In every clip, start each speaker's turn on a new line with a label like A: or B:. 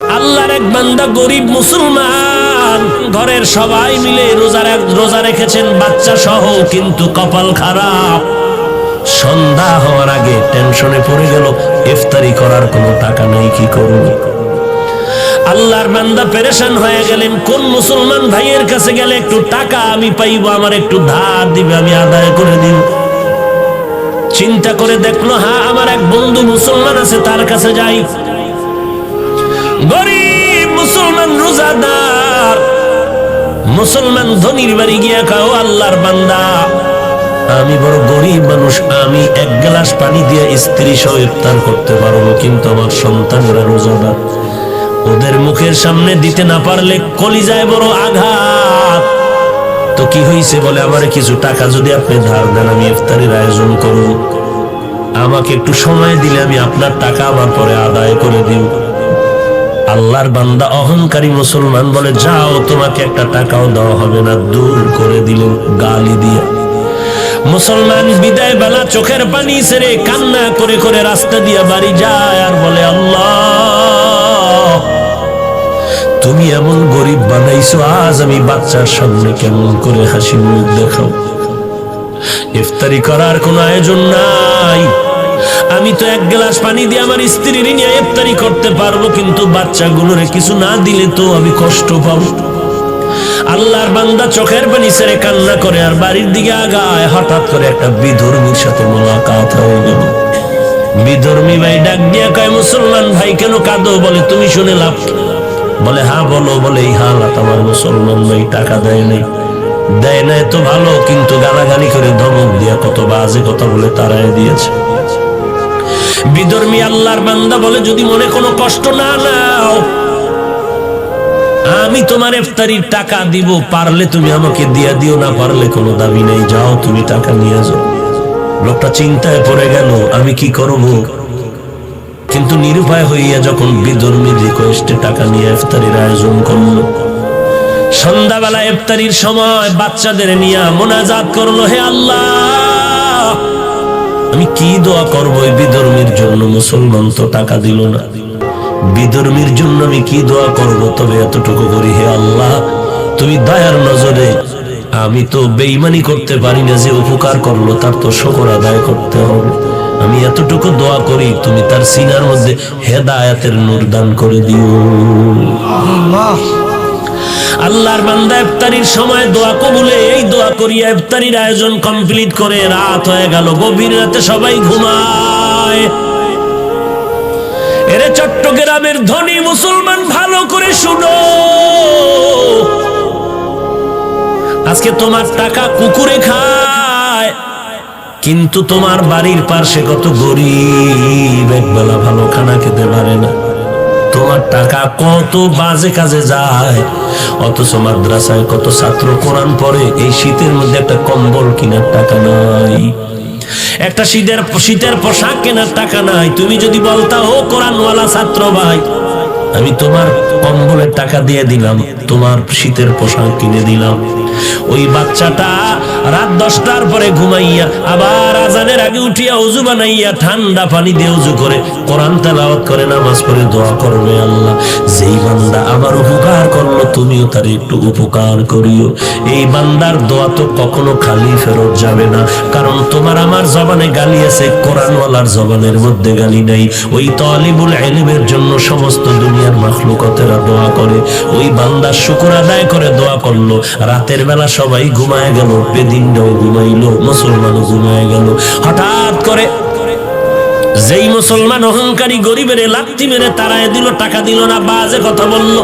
A: আল্লাহর এক বান্দা গরিব মুসলমান, ঘরের সবাই মিলে রোজা রেখেছেন বাচ্চা সহ, কিন্তু কপাল খারাপ। সন্ধ্যা হওয়ার আগে টেনশনে পড়ে গেল, ইফতারি করার কোনো টাকা নেই, কি করব? আল্লাহর বান্দা পেরেশান হয়ে গেলেন, কোন মুসলমান ভাইয়ের কাছে গেলে একটু টাকা আমি পাইব, আমার একটু ধার দিবে, আমি আদায় করে দিব। চিন্তা করে দেখলো, হ্যাঁ আমার এক বন্ধু মুসলমান আছে, তার কাছে যাই। গরিব মুসলমান রোজাদার মুসলমান ধনীর বাড়ি গিয়া খাও, আল্লাহর বান্দা আমি বড় গরিব মানুষ, আমি এক গ্লাস পানি দিয়ে স্ত্রী সহ ইফতার করতে পারবো, কিন্তু আমার সন্তানেরা রোজাদার, ওদের মুখের সামনে দিতে না পারলে কলিজায় বড় আঘাত। তো কি হয়েছে? বলে আমার কিছু টাকা যদি আপনি ধার দেন, আমি ইফতারির আয়োজন করব, আমাকে একটু সময় দিলে আমি আপনার টাকা আমার পরে আদায় করে দিব। আল্লাহর বান্দা অহংকারী মুসলমান বলে, যাও, তোমাকে একটা টাকাও দেওয়া হবে না। দূর করে দিলেন গালি দিয়ে। মুসলমান বিদায় বেলা চোখের পানি ছেড়ে কান্না করে করে রাস্তা দিয়ে বাড়ি যায় আর বলে, আল্লাহ তুমি এমন গরিব বানাইছো, আজ আমি বাচ্চার সামনে কেমন করে হাসি মুখ দেখাও? ইফতারি করার কোনো আয়োজন নাই, আমি তো এক গ্লাস পানি দিয়ে আমার স্ত্রীর নিয়ে ইফতারি করতে পারবো, কিন্তু বাচ্চাগুলোরে কিছু না দিলে তো আমি কষ্ট পাবো। আল্লাহর বান্দা চোখের পানি ছেড়ে কান্না করে আর বাড়ির দিকে আগায়। হঠাৎ করে একটা বিধর্মীর সাথে মোলাকাত হয়ে গেল। বিধর্মী ভাই ডাক দিয়া কয়, মুসলমান ভাই কেন কাঁদো? বলে, তুমি শুনে লাভ? বলে, হ্যাঁ বলো। বলে, এই হালাত আমার মুসলমান ভাই টাকা দেয় নাই। দেয় নাই তো ভালো, কিন্তু গালাগালি করে ধমক দিয়া কত বাজে কথা বলে তারাই দিয়েছে। বিধর্মী আল্লাহর বান্দা বলে, যদি মনে কোনো কষ্ট না নাও, আমি তোমার ইফতারির টাকা দিব, পারলে তুমি আমাকে দিয়া দিও, না পারলে কোনো দাবি নেই, যাও তুমি টাকা নিয়ে যাও। লোকটা চিন্তায় পড়ে গেল, আমি কি করব? কিন্তু নিরুপায় হইয়া যখন বিধর্মী রিকোয়েস্টে টাকা নিয়ে ইফতারির আয়োজন করলো, সন্ধ্যাবেলা ইফতারির সময় বাচ্চাদের নিয়ে মোনাজাত করলো, হে আল্লাহ আমি কি দোয়া করবো এই বিধর্মীর জন্য? মুসলমান তো টাকা দিল না, বিধর্মীর জন্য আমি কি দোয়া করব? তবে এতটুকু করি, হে আল্লাহ তুমি দয়ার নজরে, আমি তো বেঈমানি করতে পারি না, যে উপকার করলো তার তো শুকর আদায় করতে হবে। আমি এতটুকু দোয়া করি, তুমি তার সিনার মধ্যে হেদায়েতের নূর দান করে দিও। আল্লাহর বান্দা ইফতারির সময় দোয়া কবুলে এই দোয়া করিয়া ইফতারির আয়োজন কমপ্লিট করে রাত হয়ে গেল। গভীর রাতে সবাই ঘুমায়। এরে চট্টগ্রামের ধনী মুসলমান, ভালো করে শুনো, আজকে তোমার টাকা কুকুরে খায়, কিন্তু তোমার বাড়ির পাশে কত গরিব একবেলা ভালো খানা খেতে পারে না। তোমার টাকা কত বাজে কাজে যায়, অথচ মাদ্রাসায় কত ছাত্র কোরআন পড়ে, এই শীতের মধ্যে একটা কম্বল কেনার টাকা নাই, একটা শীতের পোশাক কেনার টাকা নাই। তুমি যদি বলতা, ও কোরআনওয়ালা ছাত্র ভাই, আমি তোমার কম্বলের টাকা দিয়ে দিলাম, তোমার শীতের পোশাক কিনে দিলাম, ওই বাচ্চাটা রাত 10টার পরে ঘুমাইয়া আবার আজানের আগে উঠিয়া ওযু বানাইয়া ঠান্ডা পানি দিয়ে ওযু করে কোরআন তেলাওয়াত করে নামাজ পড়ে দোয়া করবে, আল্লাহ যেই বান্দা আমার উপকার করলো তুমিও তার একটু উপকার করিও। এই বান্দার দোয়া তো কখনো খালি ফেরত যাবে না, কারণ তোমার আমার জবানে গালি আছে, কোরআনওয়ালার জবানের মধ্যে গালি নাই। ওই তালিবুল ইলমের জন্য সমস্ত দুনিয়ার মাখলুকাতেরা দোয়া করে, ওই বান্দার শুকর আদায় করে দোয়া করলো। রাতের বেলা সবাই ঘুমায় গেল, বেদিনটাও ঘুমাইলো, মুসলমানও ঘুমায় গেল। হঠাৎ করে যেই মুসলমান অহংকারী গরিবের লাথি মেরে তাড়ায় দিল, টাকা দিল না, বাজে কথা বলল,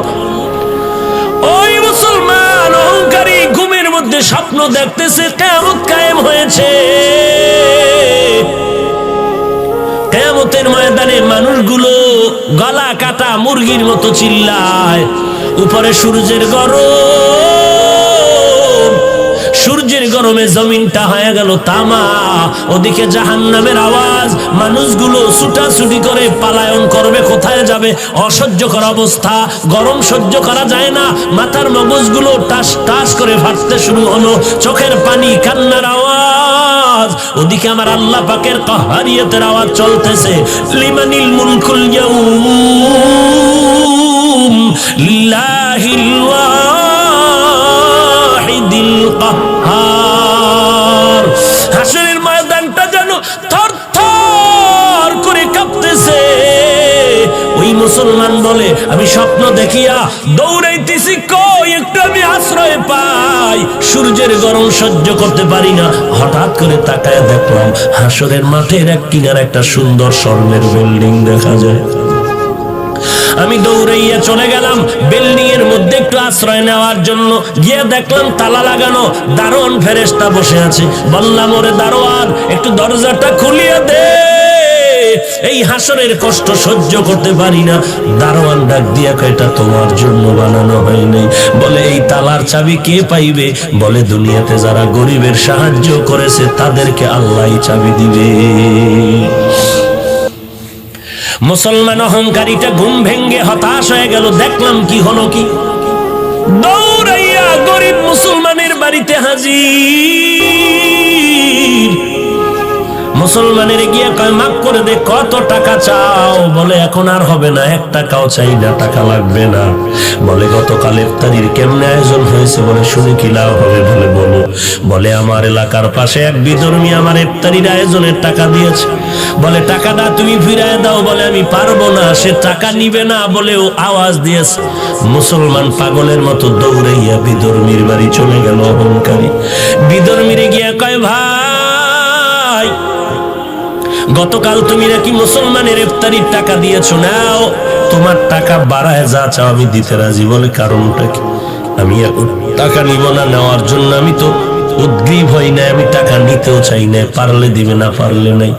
A: ওই মুসলমান অহংকারী ঘুমের মধ্যে স্বপ্ন দেখতেছে কিয়ামত কায়েম হয়েছে। কিয়ামতের ময়দানে মানুষগুলো গলা কাটা মুরগির মতো চিল্লায়, উপরে সূর্যের গরমে জমিনটা হয়ে গেল তামা, ওদিকে জাহান্নামের আওয়াজ, মানুষগুলো ছুটাছুটি করে পালায়ন করবে, কোথায় যাবে? অসহ্যকর অবস্থা, গরম সহ্য করা যায় না, মাথার মগজগুলো টাস টাস করে ফাটতে শুরু হলো, চোখের পানি, কান্নার আওয়াজ। ওদিকে আমার আল্লাহ পাকের কাহারিয়তের আওয়াজ চলতেছে, লিমানিল মুলকুল ইয়াউম লিল্লাহিল ওয়াহিদিল কাহ্হার। হাসরের ময়দানটা যেন থরথর করে কাঁপতেছে। ওই মুসলমান বলে, আমি স্বপ্ন দেখিয়া দৌড়াইতেছি, কই একটু আমি আশ্রয় পাই, সূর্যের গরম সহ্য করতে পারি না। হঠাৎ করে তাকায় দেখলাম হাসরের মাঠের এক কিনারে একটা সুন্দর স্বর্ণের বিল্ডিং দেখা যায়। আমি দৌড়াইয়া চলে গেলাম বিল্ডিং এর মধ্যে একটু আশ্রয় নেওয়ার জন্য। গিয়ে দেখলাম তালা লাগানো, দারোয়ান ফেরেশতা বসে আছে। বললাম, ওরে দারোয়ান, একটু দরজাটা খুলিয়ে দে, এই হাসরের কষ্ট সহ্য করতে পারি না। দারোয়ান ডাক দিয়া কয়, এটা তোমার জন্য বানানো হয় নাই। বলে, এই তালার চাবি কে পাইবে? বলে, দুনিয়াতে যারা গরিবের সাহায্য করেছে তাদেরকে আল্লাহই চাবি দিবে। মুসলমান অহংকারীটা ঘুম ভেঙ্গে হতাশ হয়ে গেল। দেখলাম কি হলো, কি দৌড়াইয়া গরিব মুসলমানের বাড়িতে হাজির। মুসলমানের গিয়ে কয়, মাফ করে দে, কত টাকা চাও? বলে, এখন আর হবে না, 1 টাকাও চাই না, টাকা লাগবে না। বলে, গতকাল ইফতারির কেমনে আয়োজন হয়েছে? বলে, শুনে কি লাভ হবে? বলে, বলো। বলে, আমার এলাকার পাশে এক বিধর্মী আমার ইফতারির আয়োজনের টাকা দিয়েছে। বলে, টাকাটা তুমি ফিরায় দাও। বলে, আমি পারবো না, সে টাকা নিবে না বলেও আওয়াজ দিয়েছে। মুসলমান পাগলের মতো দৌড়াইয়া বিধর্মীর বাড়ি চলে গেল অহংকারী। বিধর্মীরে গিয়া কয়, ভাই, গতকাল তুমি নাকি মুসলমানের ইফতারির টাকা দিয়েছো, নাও তোমার টাকা বাড়ায় যা চাও আমি দিতে রাজি। বলে, কারণটা কি? আমি এখন টাকা নিব না, নেওয়ার জন্য আমি তো উদ্গ্রীব হই না, আমি টাকা নিতেও চাই না, পারলে দিবে, না পারলে নাই।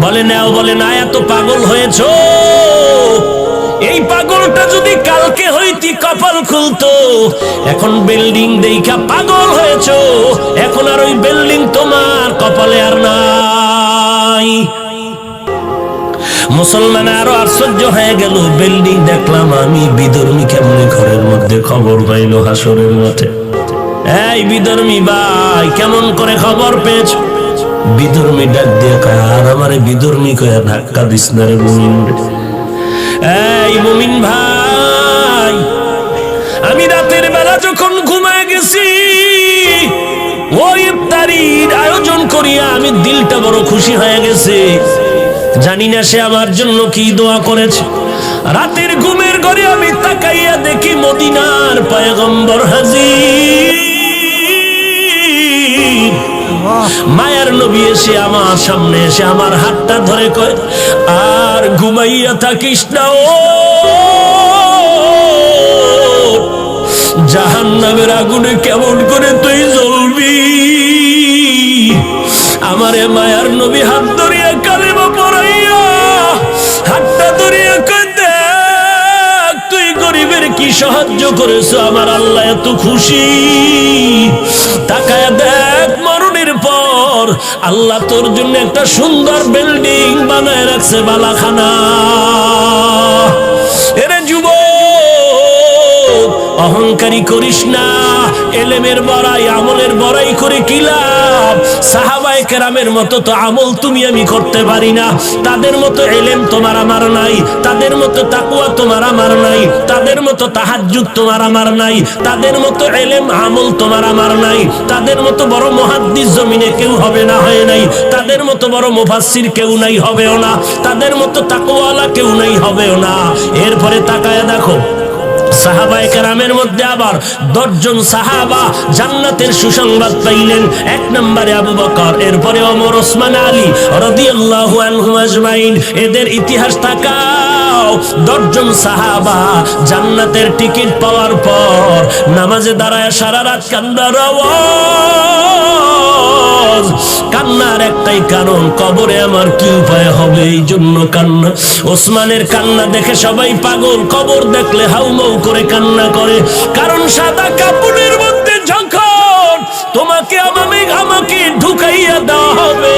A: বলে, নাও। বলে, না, এত পাগল হয়েছো? এই পাগলটা যদি কালকে হইতি কপাল খুলতো। এখন বিল্ডিং দেইখা পাগল হয়েছো, এখন আর ওই বিল্ডিং তোমার কপালে আর নাই। মুসলমান আরো আশ্চর্য হয়ে গেল। বিল্ডিং দেখলাম আমি, বিধর্মী কেমনে ঘরের মধ্যে খবর পাইলো হাসরের মাঠে? এই বিধর্মী ভাই, কেমন করে খবর পেয়েছ? বিধর্মী ডাক দিয়ে কয়, আর আমারে বিধর্মী কয়া ধাক্কা দিস না রে মুমিন। এই মুমিন ভাই, আমি রাতের বেলা যখন ঘুমায় গেছি, ওই ইফতারির আয়োজন করিয়া আমি দিলটা বড় খুশি হয়ে গেছে। জানি না সে আমার জন্য কি দোয়া করেছে। রাতের ঘুমের ঘরে আমি তাকাইয়া দেখি মদিনার পয়গম্বর হাজির। মায়ার নবী এসে আমার সামনে এসে আমার হাতটা ধরে কয়, আর ঘুমাইয়া থাকিস না, ও জাহান্নামের আগুনে কেমন করে তুই জ্বলবি। আমারে মায়ার নবী হাত ধরিয়া কালেমা পড়াইয়া হাতটা ধরিয়া কয়, দেখ তুই গরিবের কি সাহায্য করেছো, আমার আল্লাহ এত খুশি। তাকায়া দেখ, মরণের পর আল্লাহ তোর জন্য একটা সুন্দর বিল্ডিং বানায় রাখছে, বালাখানা। এরে যুবক, অহংকারী করিস না। এলেমের বড়াই, আমলের বড়াই করে কি লাভ? সাহাবায়ে কেরামের মতো তো আমল তুমি আমি করতে পারি না। তাদের মতো এলেম তোমার আমার নাই, তাদের মতো তাকওয়া তোমার আমার নাই, তাদের মতো তাহাজ্জুদ তোমার আমার নাই, তাদের মতো এলেম আমল তোমার আমার নাই, তাদের মতো বড় মুহাদ্দিস জমিনে কেউ হবে না, হয় নাই। তাদের মতো বড় মুফাসসির কেউ নাই, হবেও না। তাদের মতো তাকওয়ালা কেউ নাই, হবেও না। এরপরে তাকায়া দেখো, সাহাবায়ে কেরামের মধ্যে আবার 10 জন সাহাবা জান্নাতের সুসংবাদ পাইলেন। 1 নম্বরে আবু বকর, এরপরে ওমর, ওসমান, আলী রাদিয়াল্লাহু আনহুম আজমাইন। এদের ইতিহাস তাকাও। 10 জন সাহাবা জান্নাতের টিকিট পাওয়ার পর নামাজে দাঁড়ায় সারা রাত কান্নার আওয়াজ। কান্নার একটাই কারণ, কবরে আমার কি উপায় হবে, এই জন্য কান্না। ওসমানের কান্না দেখে সবাই পাগল, কবর দেখলে হাউমাউ করে কান্না করে। কারণ সাদা কাপড়ের মধ্যে যখন তোমাকে আমাকে ঢুকাইয়া দেওয়া হবে,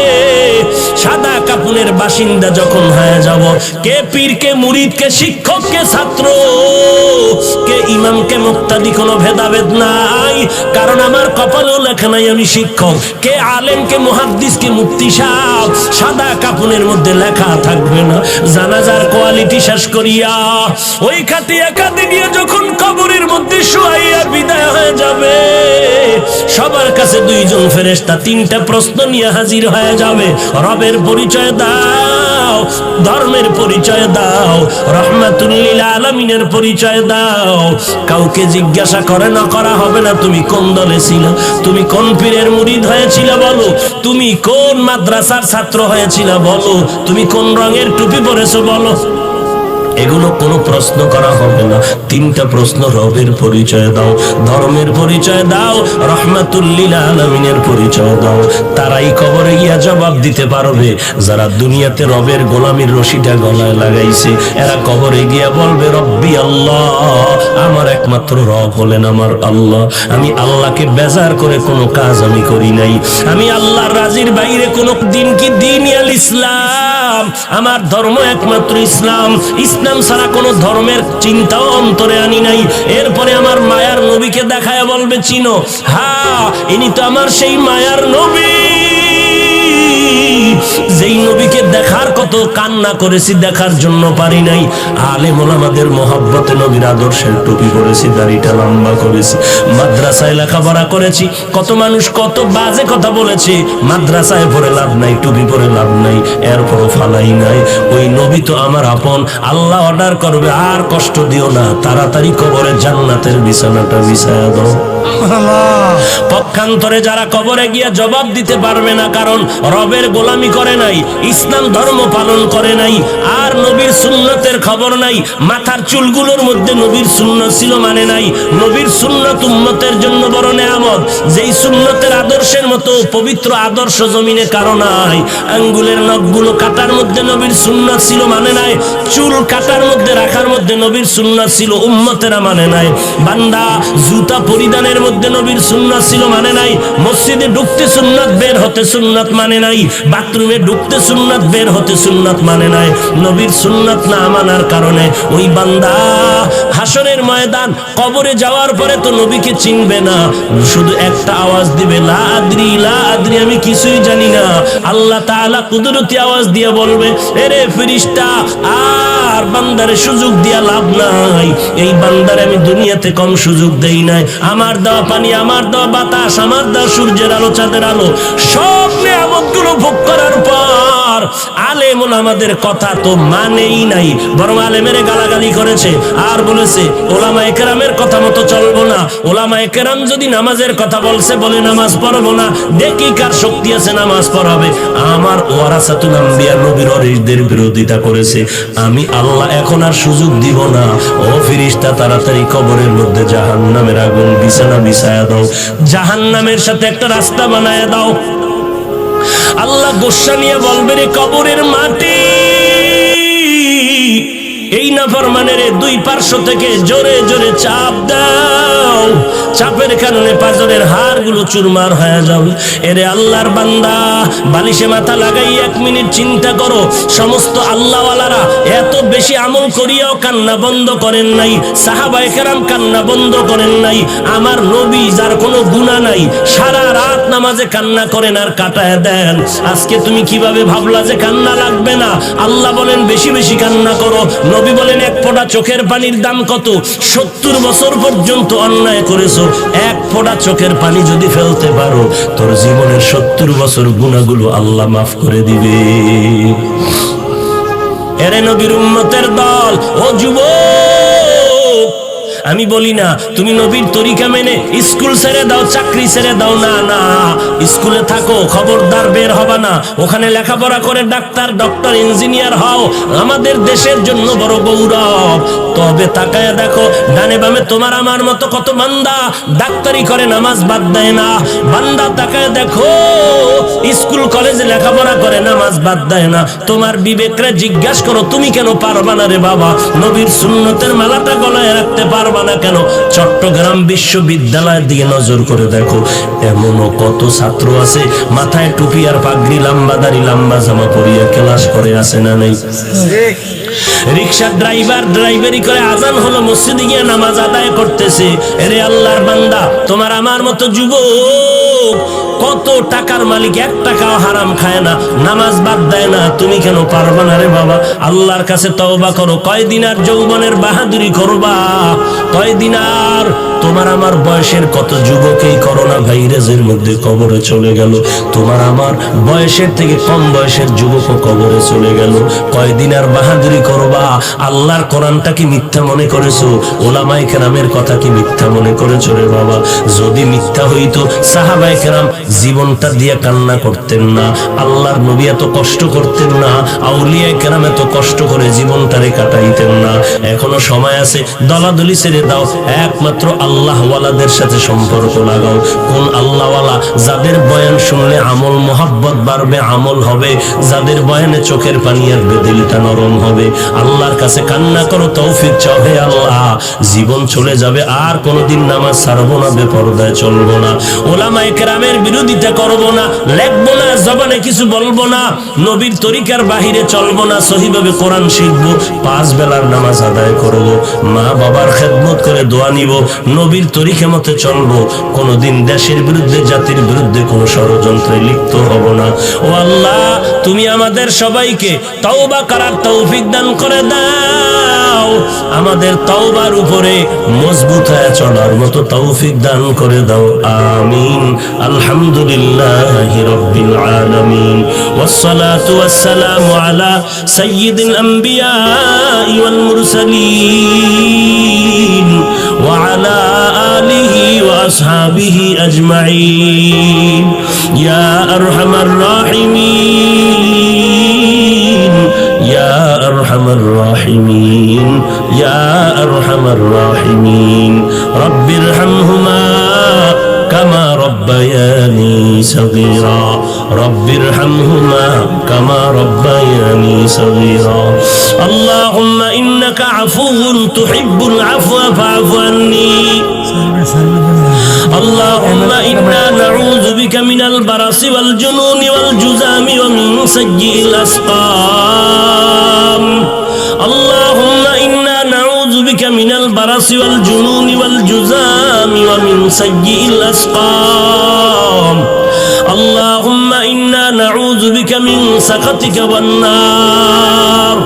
A: সাদা কাপড়ের বাসিন্দা যখন হয়ে যাব, কে পীর, কে মুরিদ, কে শিক্ষক, কে ছাত্র, কে ইমাম, ইমামকে মুক্তাদি কোনো ভেদাভেদ নাই, কারণ আমার কপালেও লেখা নাই আমি শিক্ষক। কে আলেম, কে মুহাদ্দিস, কে মুফতি সাহেব, সাদা কাফনের মধ্যে লেখা থাকবে না। জানাজার কোয়ালিটি শেষ করিয়া ওই খাটিয়া কাঁদে নিয়ে যখন কবরের মধ্যে শুয়াইয়া বিদায় হয়ে যাবে, সবার কাছে দুইজন ফেরেশতা তিনটা প্রশ্ন নিয়ে হাজির হয়ে যাবে। রবের পরিচয় দাও, ধর্মের পরিচয় দাও, রহমাতুল লিল আলামিনের পরিচয় দাও। কাউকে জিজ্ঞাসা করে না করা হবে না তুমি কোন দলে ছিল, তুমি কোন পীরের মুরিদ হয়েছিল বলো, তুমি কোন মাদ্রাসার ছাত্র হয়েছিল বলো, তুমি কোন রঙের টুপি পরেছো বলো। এগুলো কোনো প্রশ্ন করা হবে না। তিনটা প্রশ্ন, রবের পরিচয় দাও, ধর্মের পরিচয় দাও, রহমাতুল লিল আলামিনের পরিচয় দাও। তারাই কবরে গিয়া জবাব দিতে পারবে যারা দুনিয়াতে রবের গোলামির রশিটা গলায় লাগাইছে। এরা কবরে গিয়া বলবে রব্বি আল্লাহ, আমার একমাত্র রব হলেন আমার আল্লাহ। আমি আল্লাহকে বেজার করে কোনো কাজ আমি করি নাই, আমি আল্লাহর রাজির বাইরে কোনো দিন কি দিন আল ইসলাম, আমার ধর্ম একমাত্র ইসলাম, ইসলাম ছাড়া কোনো ধর্মের চিন্তাও অন্তরে আনি নাই। এরপরে আমার মায়ার নবীকে দেখায় বলবে চিনো, হ্যাঁ ইনি তো আমার সেই মায়ার নবী, যেই নবীকে দেখার কত কান্না করেছি, দেখার জন্য পারি নাই। আলেম ওলামাদের মহব্বতে নবীর আদর্শের টুপি পরেছি, দাড়িটা লম্বা করেছি, মাদ্রাসায় লেখাপড়া করেছি। কত মানুষ কত বাজে কথা বলেছে, মাদ্রাসায় পড়ে লাভ নাই, টুপি পরে লাভ নাই, এরপরও ফালাই নাই। ওই নবী তো আমার আপন। আল্লাহ অর্ডার করবে আর কষ্ট দিও না, তাড়াতাড়ি কবরে জান্নাতের বিছানাটা বিছায়া দাও। পক্ষান্তরে যারা কবরে গিয়া জবাব দিতে পারবে না, কারণ রবের গোলামি করে নাই, ইসলাম ধর্ম পালন করে নাই, আর নবীর সুন্নতের খবর নাই, মাথার চুলগুলোর মধ্যে নবীর সুন্নত ছিল মানে নাই। নবীর সুন্নত উম্মতের জন্য বড় নেয়ামত, যেই সুন্নতের আদর্শের মতো পবিত্র আদর্শ জমিনে কারো নাই। আঙ্গুলের নখগুলো কাটার মধ্যে নবীর সুন্নত ছিল মানে নাই, চুল কাটার মধ্যে রাখার মধ্যে নবীর সুন্নত ছিল, উম্মতেরা মানে নাই। বান্দা জুতা পরিধানের মধ্যে নবীর সুন্নাত ছিল মানে নাই, মসজিদে ঢুকতে সুন্নাত, বের হতে সুন্নাত মানে নাই, বাথরুমে ঢুকতে সুন্নাত, বের হতে সুন্নাত মানে নাই। নবীর সুন্নাত না মানার কারণে ওই বান্দা হাসরের ময়দান কবরে যাওয়ার পরে তো নবীকে চিনবে না, শুধু একটা আওয়াজ দিবে লা আদরি, লা আদরি, আমি কিছুই জানি না। আল্লাহ তাআলা কুদরতি আওয়াজ দিয়ে বলবে এরে ফেরেশতা, আর বান্দারে সুযোগ দিয়া লাভ নাই, এই বান্দারে আমি দুনিয়াতে কম সুযোগ দেই নাই। আমার দেওয়া পানি, আমার দেওয়া বাতাস, আমার দেওয়া সূর্যের আলো, চাঁদের আলো, সব নিয়ামতগুলো ভোগ করার পর আলেম ওলামাদের কথা তো মানেই নাই, বরং আলেমের গালাগালি করেছে আর বলেছে ওলামায়ে কেরামের কথা মতো চলবো না। ওলামায়ে কেরাম যদি নামাজের কথা বলছে, বলে নামাজ পড়বো না, দেখি কার শক্তি আছে নামাজ পড়াবে। আমার ওয়ারাসাতুল আম্বিয়া নবীর ওয়ারিসদের বিরোধিতা করেছে, আমি আল্লাহ এখন আর সুযোগ দিব না। ও ফেরেশতা, তাড়াতাড়ি কবরের মধ্যে জাহান্নামের আগুন বিছানা বিছায়া দাও, জাহান্নামের সাথে একটা রাস্তা বানায়া দাও। আল্লাহ গোসা নিয়ে বলবে রে কবরের মাটি, এই নাফরমানের দুই পার্শ্ব থেকে জোরে জোরে চাপ দাও, চাপের কারণে পাজরের হাড়গুলো চুরমার হয়ে যাবে। এরে আল্লাহর বান্দা, বালিশে মাথা লাগাই 1 মিনিট চিন্তা করো, সমস্ত আল্লাহওয়ালারা এত বেশি আমল করিয়াও কান্না বন্ধ করেন নাই, সাহাবায়ে কেরাম কান্না বন্ধ করেন নাই। আমার নবী যার কোনো গুনাহ নাই, সারা রাত নামাজে কান্না করেন আর কাটায় দেন। আজকে তুমি কিভাবে ভাবলা যে কান্না লাগবে না? আল্লাহ বলেন বেশি বেশি কান্না করো, নবী বলেন এক ফোঁটা চোখের পানির দাম কত? 70 বছর পর্যন্ত অন্যায় করেছো, এক ফোঁটা চোখের পানি যদি ফেলতে পারো, তোর জীবনের 70 বছর গুনাহগুলো আল্লাহ মাফ করে দিবে। এরে নবীর উম্মতের দল, ও যুবক, আমি বলি না তুমি নবীর তরিকা মেনে স্কুল ছেড়ে দাও, চাকরি ছেড়ে দাও, না না, স্কুলে থাকো, খবরদার বের হবা না, ওখানে লেখাপড়া করে ডাক্তার, ডক্টর, ইঞ্জিনিয়ার হও, আমাদের দেশের জন্য বড় গৌরব। তবে তাকায় দেখো ডানে বামে তোমার আমার মতো কত বান্দা ডাক্তারি করে, নামাজ বাদ দেয় না। বান্দা তাকায় দেখো স্কুল কলেজে লেখাপড়া করে, নামাজ বাদ দেয় না। তোমার বিবেকরে জিজ্ঞাসা করো, তুমি কেন পারবা না রে বাবা? নবীর সুন্নতের মালাটা গলায় রাখতে পারবা না কেন? চট্টগ্রাম বিশ্ববিদ্যালয়ের দিকে নজর করে দেখো, এমনও কত ছাত্র আছে মাথায় টুপি আর পাগড়ি, লম্বা দাড়ি, লম্বা জামা পরিয়া ক্লাস করে, আছে না নেই? রিকশার ড্রাইভার ড্রাইভারি করে আজান হলো, মসজিদে গিয়ে নামাজ আদায় করতেছে। এরে আল্লাহর বান্দা, তোমার আমার মতো যুবক কত টাকার মালিক, 1 টাকাও হারাম খায় না, নামাজ বাদ দেয় না, তুমি কেন পারবা না রে বাবা? আল্লাহর কাছে তওবা করো। কয়দিন আর যৌবনের বাহাদুরি করবা? কয়দিন আর? তোমার আমার বয়সের কত যুবক এই করোনা ভাইরাসের মধ্যে কবরে চলে গেল। তোমার আমার বয়সের থেকে কম বয়সের যুবকও কবরে চলে গেল। কয়দিন আর বাহাদুরি করবা? আল্লাহর কোরআনটা কি মিথ্যা মনে করেছো? ওলামায়ে কেরামের কথা কি মিথ্যা মনে করেছো রে বাবা? যদি মিথ্যা হইতো সাহাবায়ে কেরাম জীবনটা দিয়ে কান্না করতেন না, আল্লাহর নবী এত কষ্ট করতেন না, আউলিয়ায়ে কেরাম এত কষ্ট করে জীবনটারে কাটাইতেন না। এখনো সময় আছে, দলাদলি ছেড়ে দাও, একমাত্র আল্লাহ ওয়ালাদের সাথে সম্পর্ক লাগাও। কোন আল্লাহওয়ালা? যাদের বয়ান শুনলে আমল মোহাব্বত বাড়বে, আমল হবে, যাদের বয়ানে চোখের পানি আসবে, দিলটা নরম হবে। আল্লাহর কাছে কান্না করো, তৌফিক চাও, হে আল্লাহ জীবন চলে যাবে, আর কোনোদিন নামাজ ছাড়বো না, বেপরদায় চলবো না, ওলামায়ে কেরামের বিরোধিতা করবো না, লেখবো না, জবানে কিছু বলবো না, নবীর তরিকার বাহিরে চলবো না, সহিভাবে কোরআন শিখবো, 5 বেলার নামাজ আদায় করবো, মা বাবার খেদমত করে দোয়া নিব, নবীর তরিকা মতে চলবো, কোনোদিন দেশের বিরুদ্ধে জাতির বিরুদ্ধে কোনো ষড়যন্ত্রে লিপ্ত হব না। ও আল্লাহ, তুমি আমাদের সবাইকে তওবা করার তৌফিক দান করে দাও, আমাদের তওবার উপরে মজবুত হয়ে চলার মতো তৌফিক দান করে দাও, আমিন। আলহামদুলিল্লাহি রাব্বিল আলামিন, ওয়াসসালাতু ওয়াসসালামু আলা সাইয়্যিদিল আম্বিয়া ওয়াল মুরসালিন ওয়া আলা আলিহি ওয়া আসহাবিহি আজমাইন, ইয়া আরহামার রাহিমিন, ইয়া আরহামার রাহিমিন, ইয়া আরহামার রাহিমিন, রব্বিরহামহুমা كما ربياني صغيرا، رب ارحمهما كما ربياني صغيرا، اللهم إنك عفو تحب العفو فاعف عني، اللهم إنا نعوذ بك من البرص والجنون والجذام ومن سيء الأسقام، اللهم إنا نعوذ بك من البرص والجنون والجذام ومن سيء الأسقام، اللهم إنا نعوذ بك من سخطك والنار،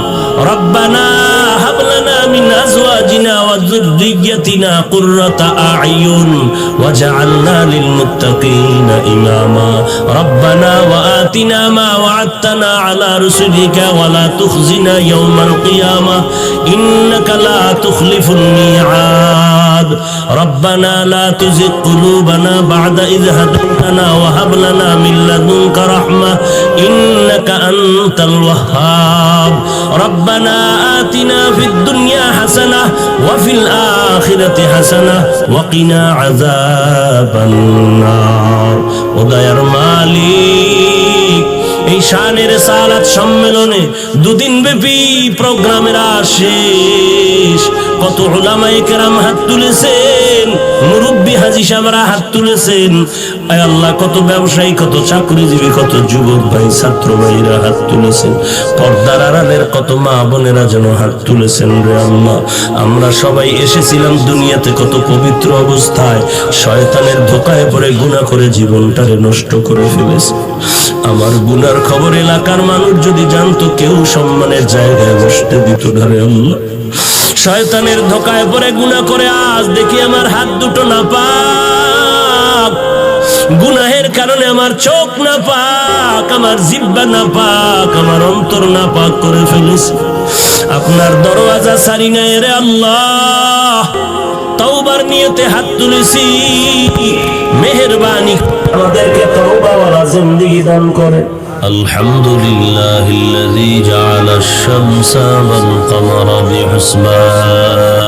A: ربنا هب لنا من أزواجنا وذريتنا قرة أعين واجعلنا للمتقين إماما، ربنا وآتنا ما وعدتنا على رسلك ولا تخزنا يوم القيامة إنك لا تخلف الميعاد، ربنا لا تزغ قلوبنا بعد إذ هديتنا وهب لنا من لدنك رحمة إنك أنت الوهاب، ربنا آتنا في الدنيا حسنة وفي الآخرة حسنة وقنا عذاب النار। ওদায়ার মালিক, এই শানের সালাত সম্মেলনে 2 দিন ব্যাপী প্রোগ্রামের শেষ, কত উলামায়ে কেরাম হাত তুলেছেন, মুরব্বী হাজী সাহেবরা হাত তুলেছেন, আয় আল্লাহ কত ব্যবসায়ী, কত চাকরিজীবী, কত যুবক ভাই, ছাত্র ভাইরা হাত তুলেছেন, পর্দার আড়ালের কত মা বোনেরা যেন হাত তুলেছেন রে আল্লাহ। আমরা সবাই এসেছিলাম দুনিয়াতে কত পবিত্র অবস্থায়, শয়তানের ধোকায় পড়ে গুনাহ করে জীবনটারে নষ্ট করে ফেলেছে। আমার গুনার খবর এলাকার মানুষ যদি জানতো, কেউ সম্মানের জায়গায় বসতে দিত না রে আল্লাহ। শয়তানের ধোকায় পড়ে গুনাহ করে আজ দেখি আমার হাত দুটো নাপাক, গুনাহের কারণে আমার চোখ নাপাক, আমার জিহ্বা নাপাক, আমার অন্তর নাপাক করে ফেলেছি। আপনার দরওয়াজা ছাড়ি নাই রে আল্লাহ, তওবার নিয়তে হাত তুলেছি, মেহেরবানি আমাদেরকে তওবাওয়ালা জিন্দেগি দান করে। আলহামদুলিল্লাহিল্লাযী জাআলা আশ-শামসা ওয়াল কামারা বিহুসবান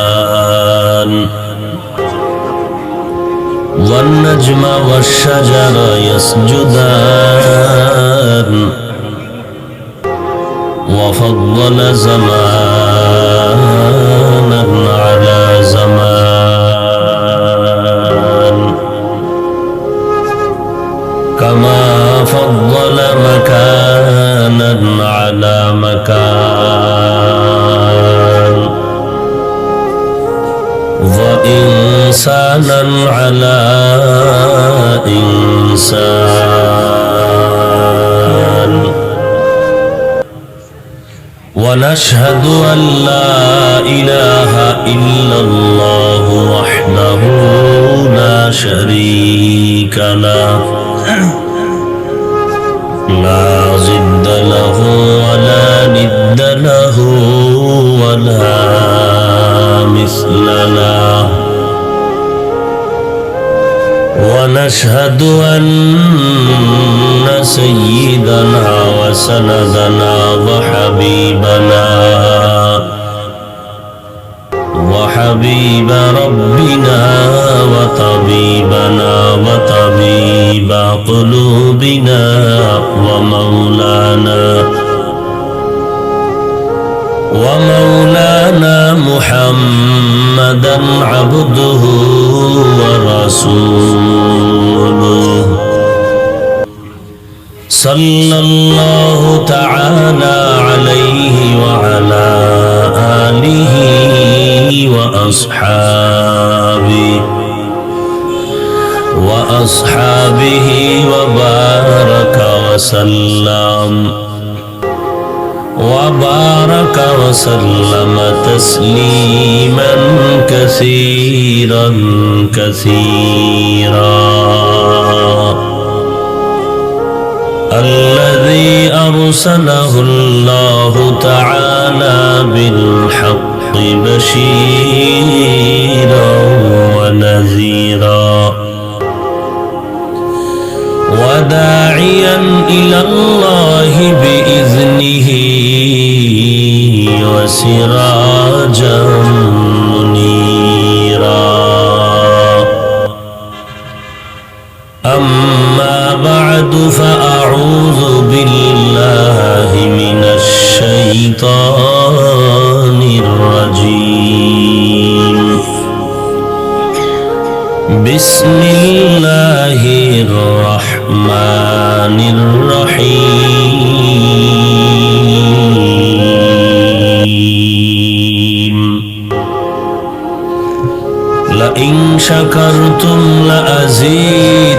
A: ওয়ান নাজমা ওয়াশ-শাজারা ইয়াসজুদান ওয়া ফাদ্দালা জামানান আলা জামান কামা ফাদ্দালা মাকানান আলা মাকান وإنسانا على إنسان ونشهد أن لا إله إلا الله وحده لا شريك له لا ضد له ولا ند له ولا مثل له ونشهد أن سيدنا وسندنا وحبيب ربنا وطبيبنا وطبيب قلوبنا ومولانا محمدا عبده ورسوله صلى الله تعالى عليه وعلى آله وأصحابه وبارك وسلم تسليما كثيرا الذي أرسله الله تعالى بالحق بشيرا ونذيرا وداعيا إلى الله بإذنه وسراجا منيرا أما بعد فأعوذ بالله من الشيطان الرجيم بسم الله الرحمن الرحيم لئن شكرتم لأزيدنكم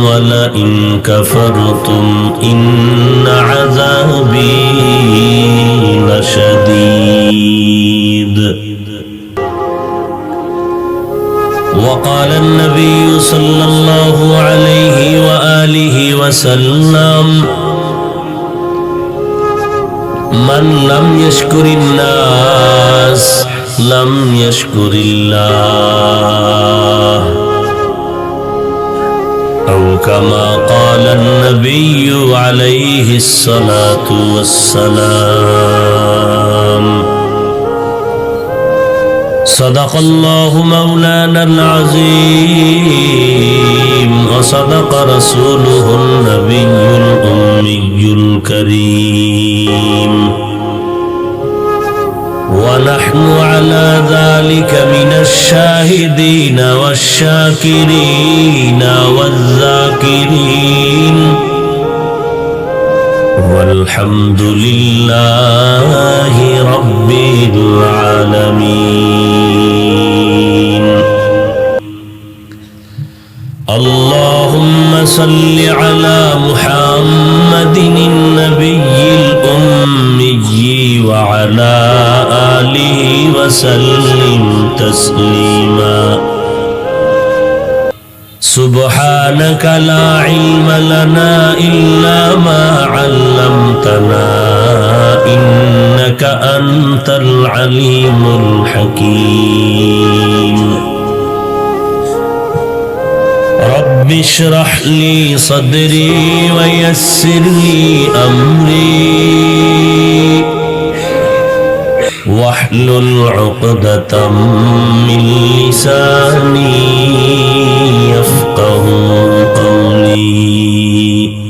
A: ولئن كفرتم إن عذابي لشديد وقال النبي صلى الله عليه وآله وسلم من لم يشكر الناس لم يشكر الله أو كما قال النبي عليه الصلاة والسلام صدق الله مولانا العظيم وصدق رسوله النبي الأمي الكريم ونحن على ذلك من الشاهدين والشاكرين والذاكرين والحمد لله رب العالمين اللهم صل على محمد النبي الأمي وعلى آله وسلم تسليما سبحانك لا علم لنا إلا ما علمتنا إنك أنت العليم الحكيم رب اشرح لي صدري ويسر لي أمري واحلل عقدة من لساني يفقه قولي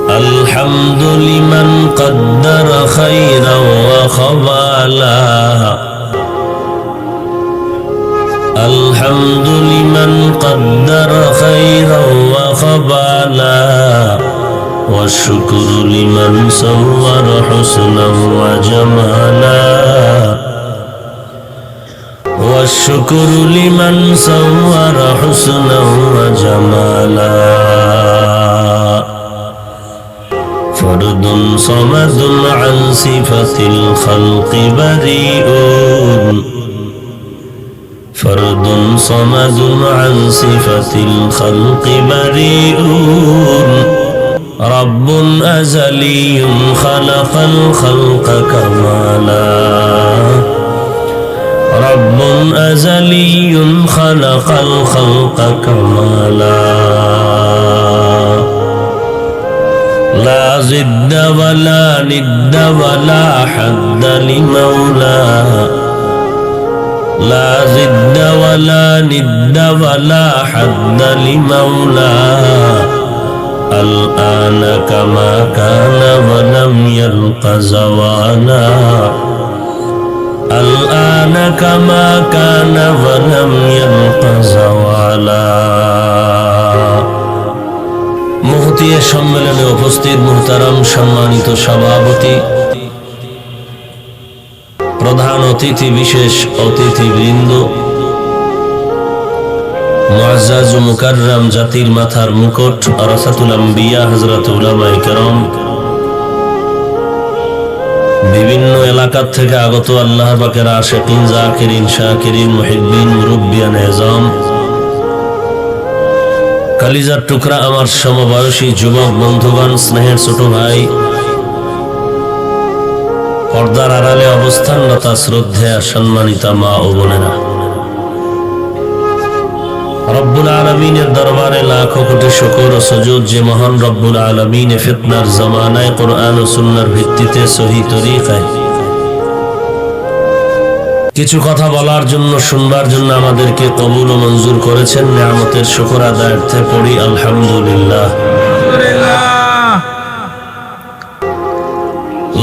A: الحمد لمن قدر خيرا وخبالا الحمد لمن قدر خيرا وخبالا والشكر لمن صور حسنا وجمالا والشكر لمن صور حسنا وجمالا فرد صمد عن صفة الخلق بريء فرد صمد عن صفة الخلق بريء رب أزلي خلق الخلق كمالا رب أزلي خلق الخلق كمالا لا ضد ولا ند ولا حد لمولى لا ضد ولا ند ولا حد لمولى الآن كما كان ولم يلق زوالا الآن كما كان ولم يلق زوالا মুহতিয়া সম্মেলনে উপস্থিত মুহতারাম সম্মানিত সভাপতি, প্রধান অতিথি, বিশেষ অতিথিবৃন্দ, মুআজ্জাজ ও মুকাররম জাতির মাথার মুকুট ওয়ারাসাতুল আম্বিয়া হযরত উলামায়ে কেরাম, বিভিন্ন এলাকা থেকে আগত আল্লাহ পাকের আশিকিন, জাকিরিন, শাকিরিন, মুহিব্বিন, মুরব্বিয়ান এজাম, কালিজার টুকরা আমার সমবয়সী যুবক বন্ধুগণ, স্নেহের ছোট ভাই, পর্দার আড়ালে অবস্থানরত শ্রদ্ধেয়া সম্মানিতা মা ও বোনেরা, রব্বুল আলামিনের দরবারে লাখো কোটি শুকর ও সুজুদ যে মহান রব্বুল আলামিন ফিতনার জামানায় কোরআন ও সুন্নাহর ভিত্তিতে সহি তরিকায় কিছু কথা বলার জন্য, শুনবার জন্য আমাদেরকে কবুল ও মঞ্জুর করেছেন। নিয়ামতের শুকর আদায়ার্থে পড়ি আলহামদুলিল্লাহ।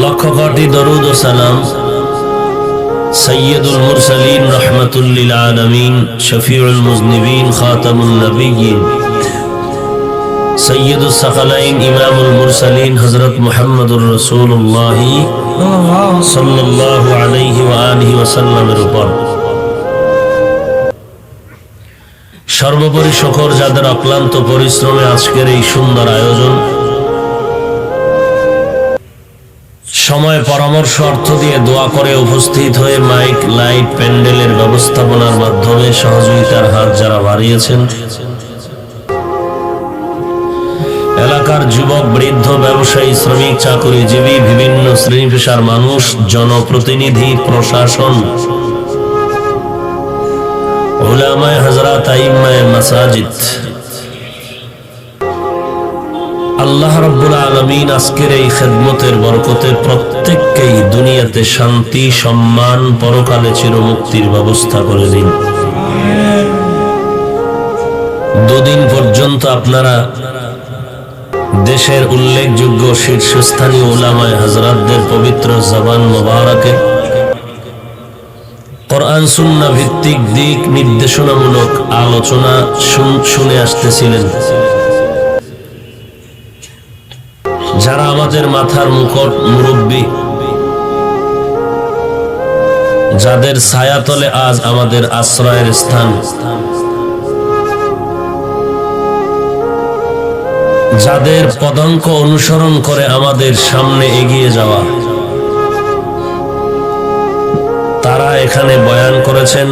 A: লক্ষ কোটি দরুদ ও সালাম সৈয়দুল মুরসালিন রহমাতুল লিল আলামিন, শফিউল মুজনিবিন, খাতামুন নবিয়্যিন, সৈয়দুস সাকালাইন, ইমামুল মুরসালিন হযরত মুহাম্মদুর রাসূলুল্লাহ সাল্লাল্লাহু আলাইহি ওয়া আলিহি ওয়াসাল্লামের উপর। সর্বোপরি শুকর যাদের অক্লান্ত পরিশ্রমে আজকের এই সুন্দর আয়োজন, সময়, পরামর্শ, অর্থ দিয়ে দোয়া করে উপস্থিত হয়ে মাইক, লাইট, প্যান্ডেলের ব্যবস্থাপনার মাধ্যমে সহযোগিতার হাত যারা বাড়িয়েছেন, এলাকার যুবক, বৃদ্ধ, ব্যবসায়ী, শ্রমিক, চাকরিজীবী, বিভিন্ন শ্রেণী পেশার মানুষ, জনপ্রতিনিধি, প্রশাসন, উলামায়ে হযরত, আইম্মায়ে মাসাজিদ, আল্লাহ রাব্বুল আলামিন আজকের এই খেদমতের বরকতে প্রত্যেককেই দুনিয়াতে শান্তি, সম্মান, পরকালে চিরমুক্তির ব্যবস্থা করে দিন। দুদিন পর্যন্ত আপনারা দেশের উল্লেখযোগ্য শীর্ষস্থানীয় উলামায়ে হযরতদের পবিত্র জবান মোবারকে কোরআন সুন্নাহ ভিত্তিক দিক নির্দেশনামূলক আলোচনা শুনে আসতেছিলেন। যারা আমাদের মাথার মুকুট, মুরব্বী, যাদের ছায়াতলে আজ আমাদের আশ্রয়ের স্থান, যাদের পদাঙ্ক অনুসরণ করে আমাদের সামনে এগিয়ে যাওয়া, তারা এখানে বয়ান করেছেন।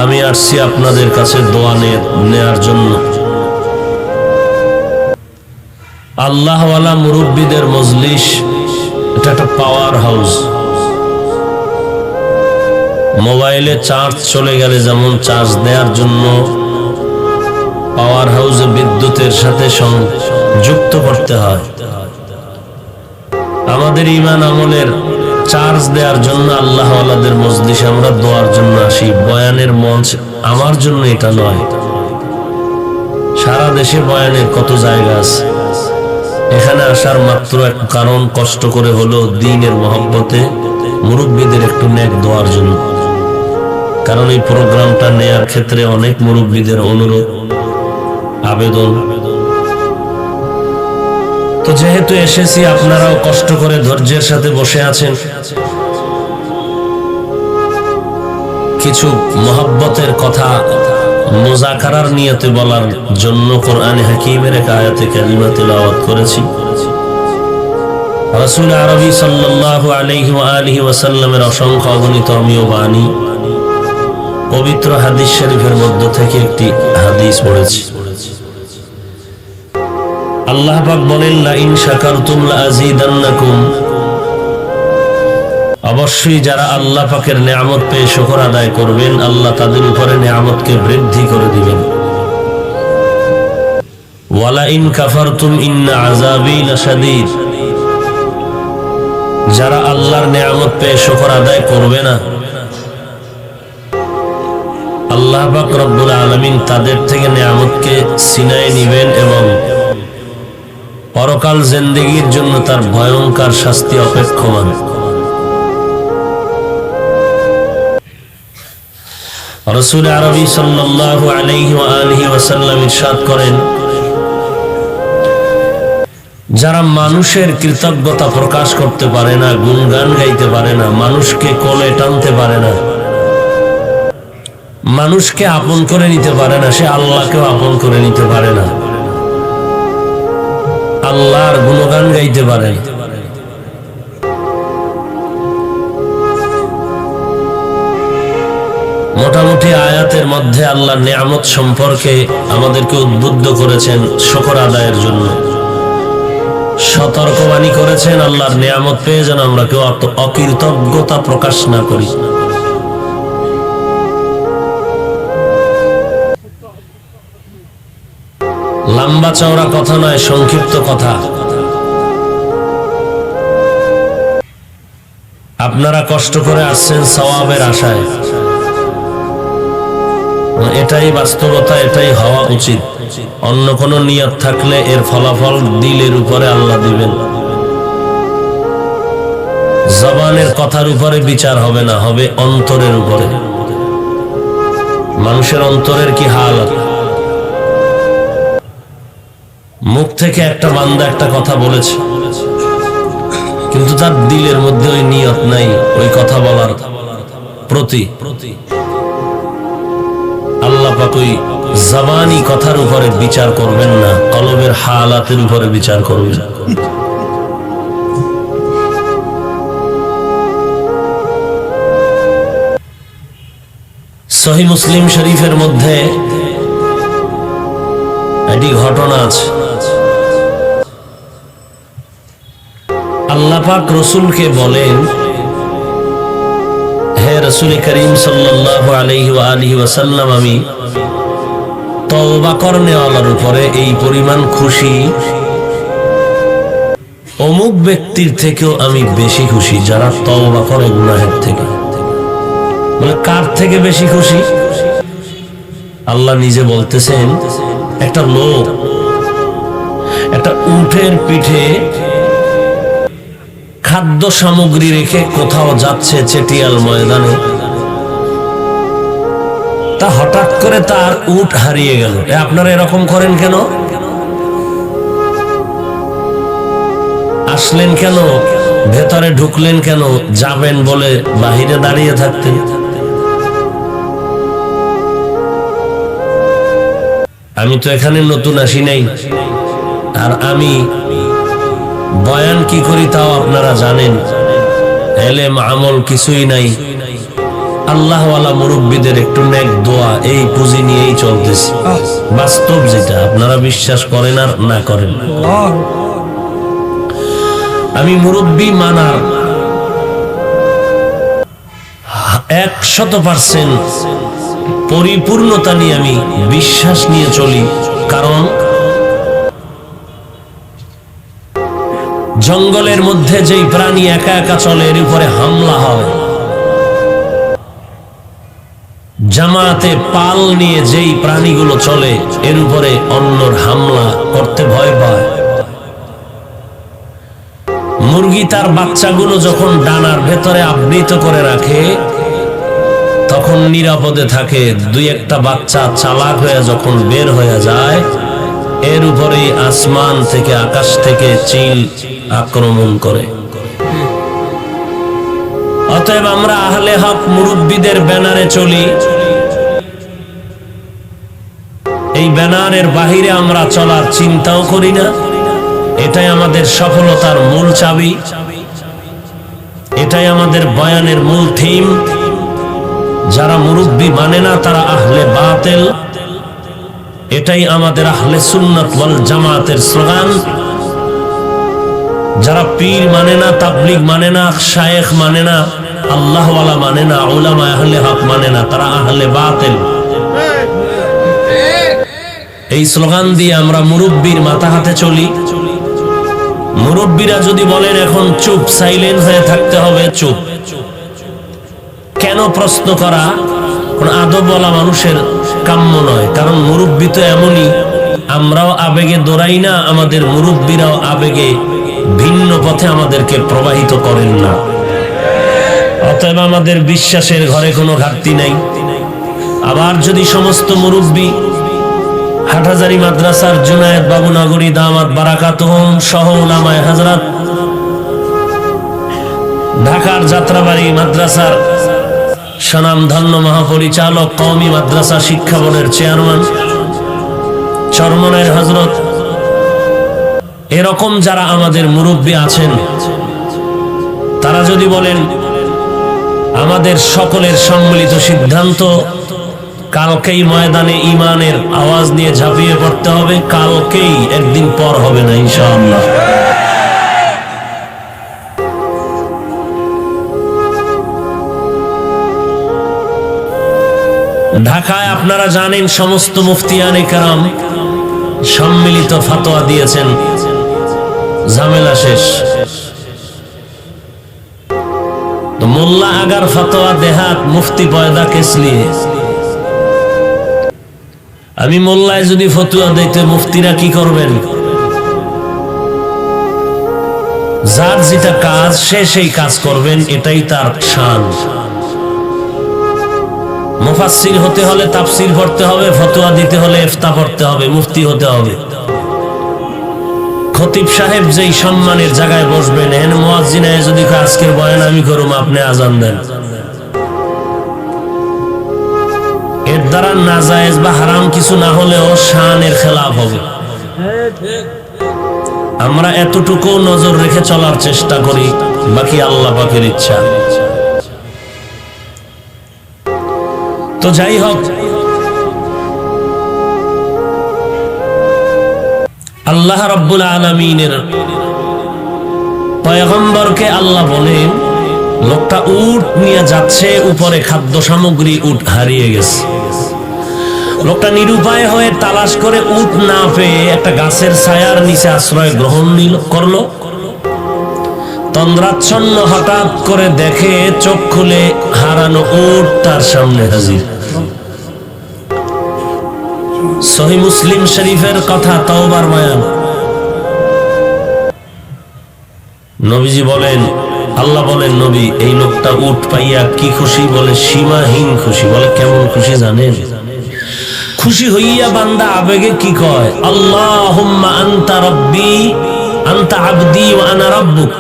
A: আমি আসছি আপনাদের কাছে দোয়া নেয়ার জন্য। আল্লাহওয়ালা মুরব্বীদের মজলিস এটা একটা পাওয়ার হাউস। মোবাইলে চার্জ চলে গেলে যেমন চার্জ দেওয়ার জন্য পাওয়ার হাউসে বিদ্যুতের সাথে সংযুক্ত করতে হয়, আমাদের ঈমান আমলের চার্জ দেওয়ার জন্য আল্লাহওয়ালাদের মজলিসে আমরা দোয়ার জন্য আসি। বয়ানের মঞ্চ আমার জন্য এটা নয়, সারা দেশে বয়ানের কত জায়গা আছে। এখানে আসার মাত্র এক কারণ, কষ্ট করে হলো দ্বীনের মহব্বতে মুরব্বীদের একটু নেক দোয়ার জন্য। কারণ এই প্রোগ্রামটা নেয়ার ক্ষেত্রে অনেক মুরব্বীদের অনুরোধ, আবেদন। তো যেহেতু এসেছি, আপনারাও কষ্ট করে ধৈর্যের সাথে বসে আছেন, কিছু মহব্বতের কথা মুযাকারার নিয়তে বলার জন্য কোরআনে হাকীমের এক আয়াতে কারিমা তেলাওয়াত করেছি। রাসূল আরবি সাল্লাল্লাহু আলাইহি ওয়া আলিহি ওয়াসাল্লামের অসংখ্য অগণিত অমীয় বাণী, পবিত্র হাদিস শরীফের মধ্য থেকে একটি হাদিস পড়েছি। আল্লাহ পাক বলেন, লা ইন শাকারতুম লা আযীদান্নাকুম, অবশ্যই যারা আল্লাহ পাকের নিয়ামত পেয়ে শুকর আদায় করবেন, আল্লাহ তাদের উপরে নিয়ামতকে বৃদ্ধি করে দিবেন। ওয়ালা ইন কাফারতুম ইন্না আযাবি লাশাদীদ, যারা আল্লাহর নিয়ামত পেয়ে শুকর আদায় করবে না, আল্লাহ পাক রব্বুল আলামিন তাদের থেকে নিয়ামতকে ছিনায় নিবেন এবং পরকাল জিন্দেগীর জন্য তার ভয়ঙ্কর শাস্তি অপেক্ষমান। রাসূল আরবি সাল্লাল্লাহু আলাইহি ওয়া আলিহি ওয়াসাল্লাম ইরশাদ করেন, যারা মানুষের কৃতজ্ঞতা প্রকাশ করতে পারে না, গুণগান গাইতে পারে না, মানুষকে কোলে টানতে পারে না, মানুষকে আপন করে নিতে পারে না, সে আল্লাহকেও আপন করে নিতে পারে না, আল্লাহর গুণগান গাইতে পারে না। মোটামুটি আয়াতের মধ্যে আল্লাহর নিয়ামত সম্পর্কে আমাদেরকে উদ্বুদ্ধ করেছেন শুকর আদায়ের জন্য, সতর্কবাণী করেছেন আল্লাহর নিয়ামত পেয়ে যেন আমরা কেউ অকৃতজ্ঞতা প্রকাশ না করি। লম্বা চওড়া কথা নয়, সংক্ষিপ্ত কথা। আপনারা কষ্ট করে আসছেন সওয়াবের আশায়, এটাই বাস্তবতা, এটাই হওয়া উচিত। অন্য কোন নিয়ত থাকলে এর ফলাফল দিলের উপরে আল্লাহ দিবেন। জবানের কথার উপরে বিচার হবে না, হবে অন্তরের উপরে। মানুষের অন্তরের কি হালত, মুখ থেকে একটা বান্দা একটা কথা বলেছে, কিন্তু তার দিলের মধ্যে ওই নিয়ত নাই ওই কথা বলার প্রতি। আল্লাহ পাক ওই জবানি কথার উপরে বিচার করবেন না, কলবের হালাতের উপরে বিচার করবেন। সহিহ মুসলিম শরীফের মধ্যে একটি ঘটনা আছে। আল্লাহ পাক রাসূলকে বলেন, হে রাসূল করিম সাল্লাল্লাহু আলাইহি ওয়া আলিহি ওয়াসাল্লাম, আমি তওবা করনেওয়ালার উপরে এই পরিমাণ খুশি, অমুক ব্যক্তির থেকেও আমি বেশি খুশি যারা তওবা করে গুনাহের থেকে। বলে কার থেকে বেশি খুশি? আল্লাহ নিজে বলতেছেন, একটা লোক একটা উটের পিঠে খাদ্য সামগ্রী রেখে কোথাও যাচ্ছে চেটিয়াল ময়দানে, তা হঠাৎ করে তার উট হারিয়ে গেল। আপনারা এরকম করেন কেন? আসলেন কেন? ভেতরে ঢুকলেন কেন? যাবেন বলে বাহিরে দাঁড়িয়ে থাকতেন। আমি তো এখানে নতুন আসি নাই, আর আমি বয়ান কি করি তাও আপনারা জানেন। এলেম আমল কিছুই নাই, আল্লাহওয়ালা মুরব্বীদের একটু নেক দোয়া, এই পুঁজি নিয়েই চলতেছি। বাস্তব যেটা, আপনারা বিশ্বাস করেন আর না করেন। আমি মুরব্বী মানার 100% পরিপূর্ণতা নিয়ে আমি বিশ্বাস নিয়ে চলি। কারণ জঙ্গলের মধ্যে যেই প্রাণী একা একা চলে এর উপরে হামলা হয়, জামাতে পাল নিয়ে যেই প্রাণীগুলো চলে এর উপরে অন্যর হামলা করতে ভয় পায়। মুরগি তার বাচ্চাগুলো যখন ডানার ভেতরে আবৃত করে রাখে তখন নিরাপদে থাকে। দুই একটা বাচ্চা চালাক হয়ে যখন বের হয়ে যায়, এর উপরেই আসমান থেকে, আকাশ থেকে চিল আক্রমণ করে। অতএব আমরা আহলে হক মুরব্বীদের ব্যানারে চলি। এই ব্যানারের বাহিরে আমরা চলার চিন্তাও করি না। এটাই আমাদের সফলতার মূল চাবি, এটাই আমাদের বয়ানের মূল থিম। যারা মুরব্বী মানে না তারা আহলে বাতিল, এটাই আমাদের আহলে সুন্নাত ওয়াল জামাতের স্লোগান। যারা পীর মানে না, তাবলীগ মানে না, শায়েখ মানে না, আল্লাহওয়ালা মানে না, উলামা আহলে হক মানে না, তারা আহলে বাতিল। এই স্লোগান দিয়ে আমরা মুরব্বীর মাথা হাতে চলি। মুরব্বীরা যদি বলেন এখন চুপ, সাইলেন্ট হয়ে থাকতে হবে, চুপ। কেন প্রশ্ন করা কোন আদবওয়ালা মানুষের কাম্য নয়। কারণ মুরব্বী তো এমনই, আমরাও আবেগে দৌড়াই না, আমাদের মুরব্বীরাও আবেগে ভিন্ন পথে আমাদেরকে প্রবাহিত করেন না। অতএব আমাদের বিশ্বাসের ঘরে কোনো ঘাটতি নাই। আবার যদি সমস্ত মুরব্বী হাটহাজারী মাদ্রাসার জুনায়েদ বাবু নগরী দামাত বারাকাতুহুম সহ উলামায়ে হযরত, ঢাকার যাত্রাবাড়ি মাদ্রাসার স্বনামধন্য মহাপরিচালক, কওমি মাদ্রাসা শিক্ষা বোর্ডের চেয়ারম্যান চরমনের হযরত, এরকম যারা আমাদের মুরব্বী আছেন, তারা যদি বলেন আমাদের সকলের সম্মিলিত সিদ্ধান্ত কালকেই ময়দানে ঈমানের আওয়াজ নিয়ে ঝাঁপিয়ে পড়তে হবে, কালকেই, একদিন পর হবে না ইনশাআল্লাহ। ঢাকায় আপনারা জানেন সমস্ত মুফতিয়ানে কেরাম সম্মিলিত ফতোয়া দিয়েছেন, ঝামেলা শেষ। তো মোল্লা আগার ফতোয়া দেহাত মুফতি পয়দা কেস লিয়ে। আমি মোল্লায় যদি ফতোয়া দিতে মুফতিরা কি করবেন? যার যেটা কাজ সে সেই কাজ করবেন, এটাই তার শান। মুফাসসির হতে হলে তাফসীর পড়তে হবে, ফতোয়া দিতে হলে ইফতা পড়তে হবে, মুফতি হতে হবে। খতিব সাহেব যেই সম্মানের জায়গায় বসবেন, এন মুয়াজ্জিনে যদি আজকের বয়ান আমি করুম, আপনি আজান দেন, এর দ্বারা নাজায়েজ বা হারাম কিছু না হলেও শানের খেলাফ হবে। আমরা এতটুকু নজর রেখে চলার চেষ্টা করি, বাকি আল্লাহ পাকের ইচ্ছা। তো যাই হোক, আল্লাহ রাব্বুল আলামিনের পয়গম্বরকে আল্লাহ বলেন, লোকটা উট নিয়ে যাচ্ছে, উপরে খাদ্য সামগ্রী, উট হারিয়ে গেছে। লোকটা নিরুপায় হয়ে তালাশ করে উট না পেয়ে একটা গাছের ছায়ার নিচে আশ্রয় গ্রহণ করলো। তন্দ্রাচ্ছন্ন হঠাৎ করে দেখে, চোখ খুলে হারানো উট তার সামনে হাজির। সহিহ মুসলিম শরীফের কথা, তাওবার বয়ান। নবীজি বলেন, আল্লাহ বলেন, নবী এই লোকটা উট পাইয়া কি খুশি? বলে সীমাহীন খুশি। বলে কেমন খুশি জানেন? খুশি হইয়া বান্দা আবেগে কি কয়? আল্লাহুম্মা আনতা রাব্বি আনতা আবদি ওয়া আনা রাব্বুক।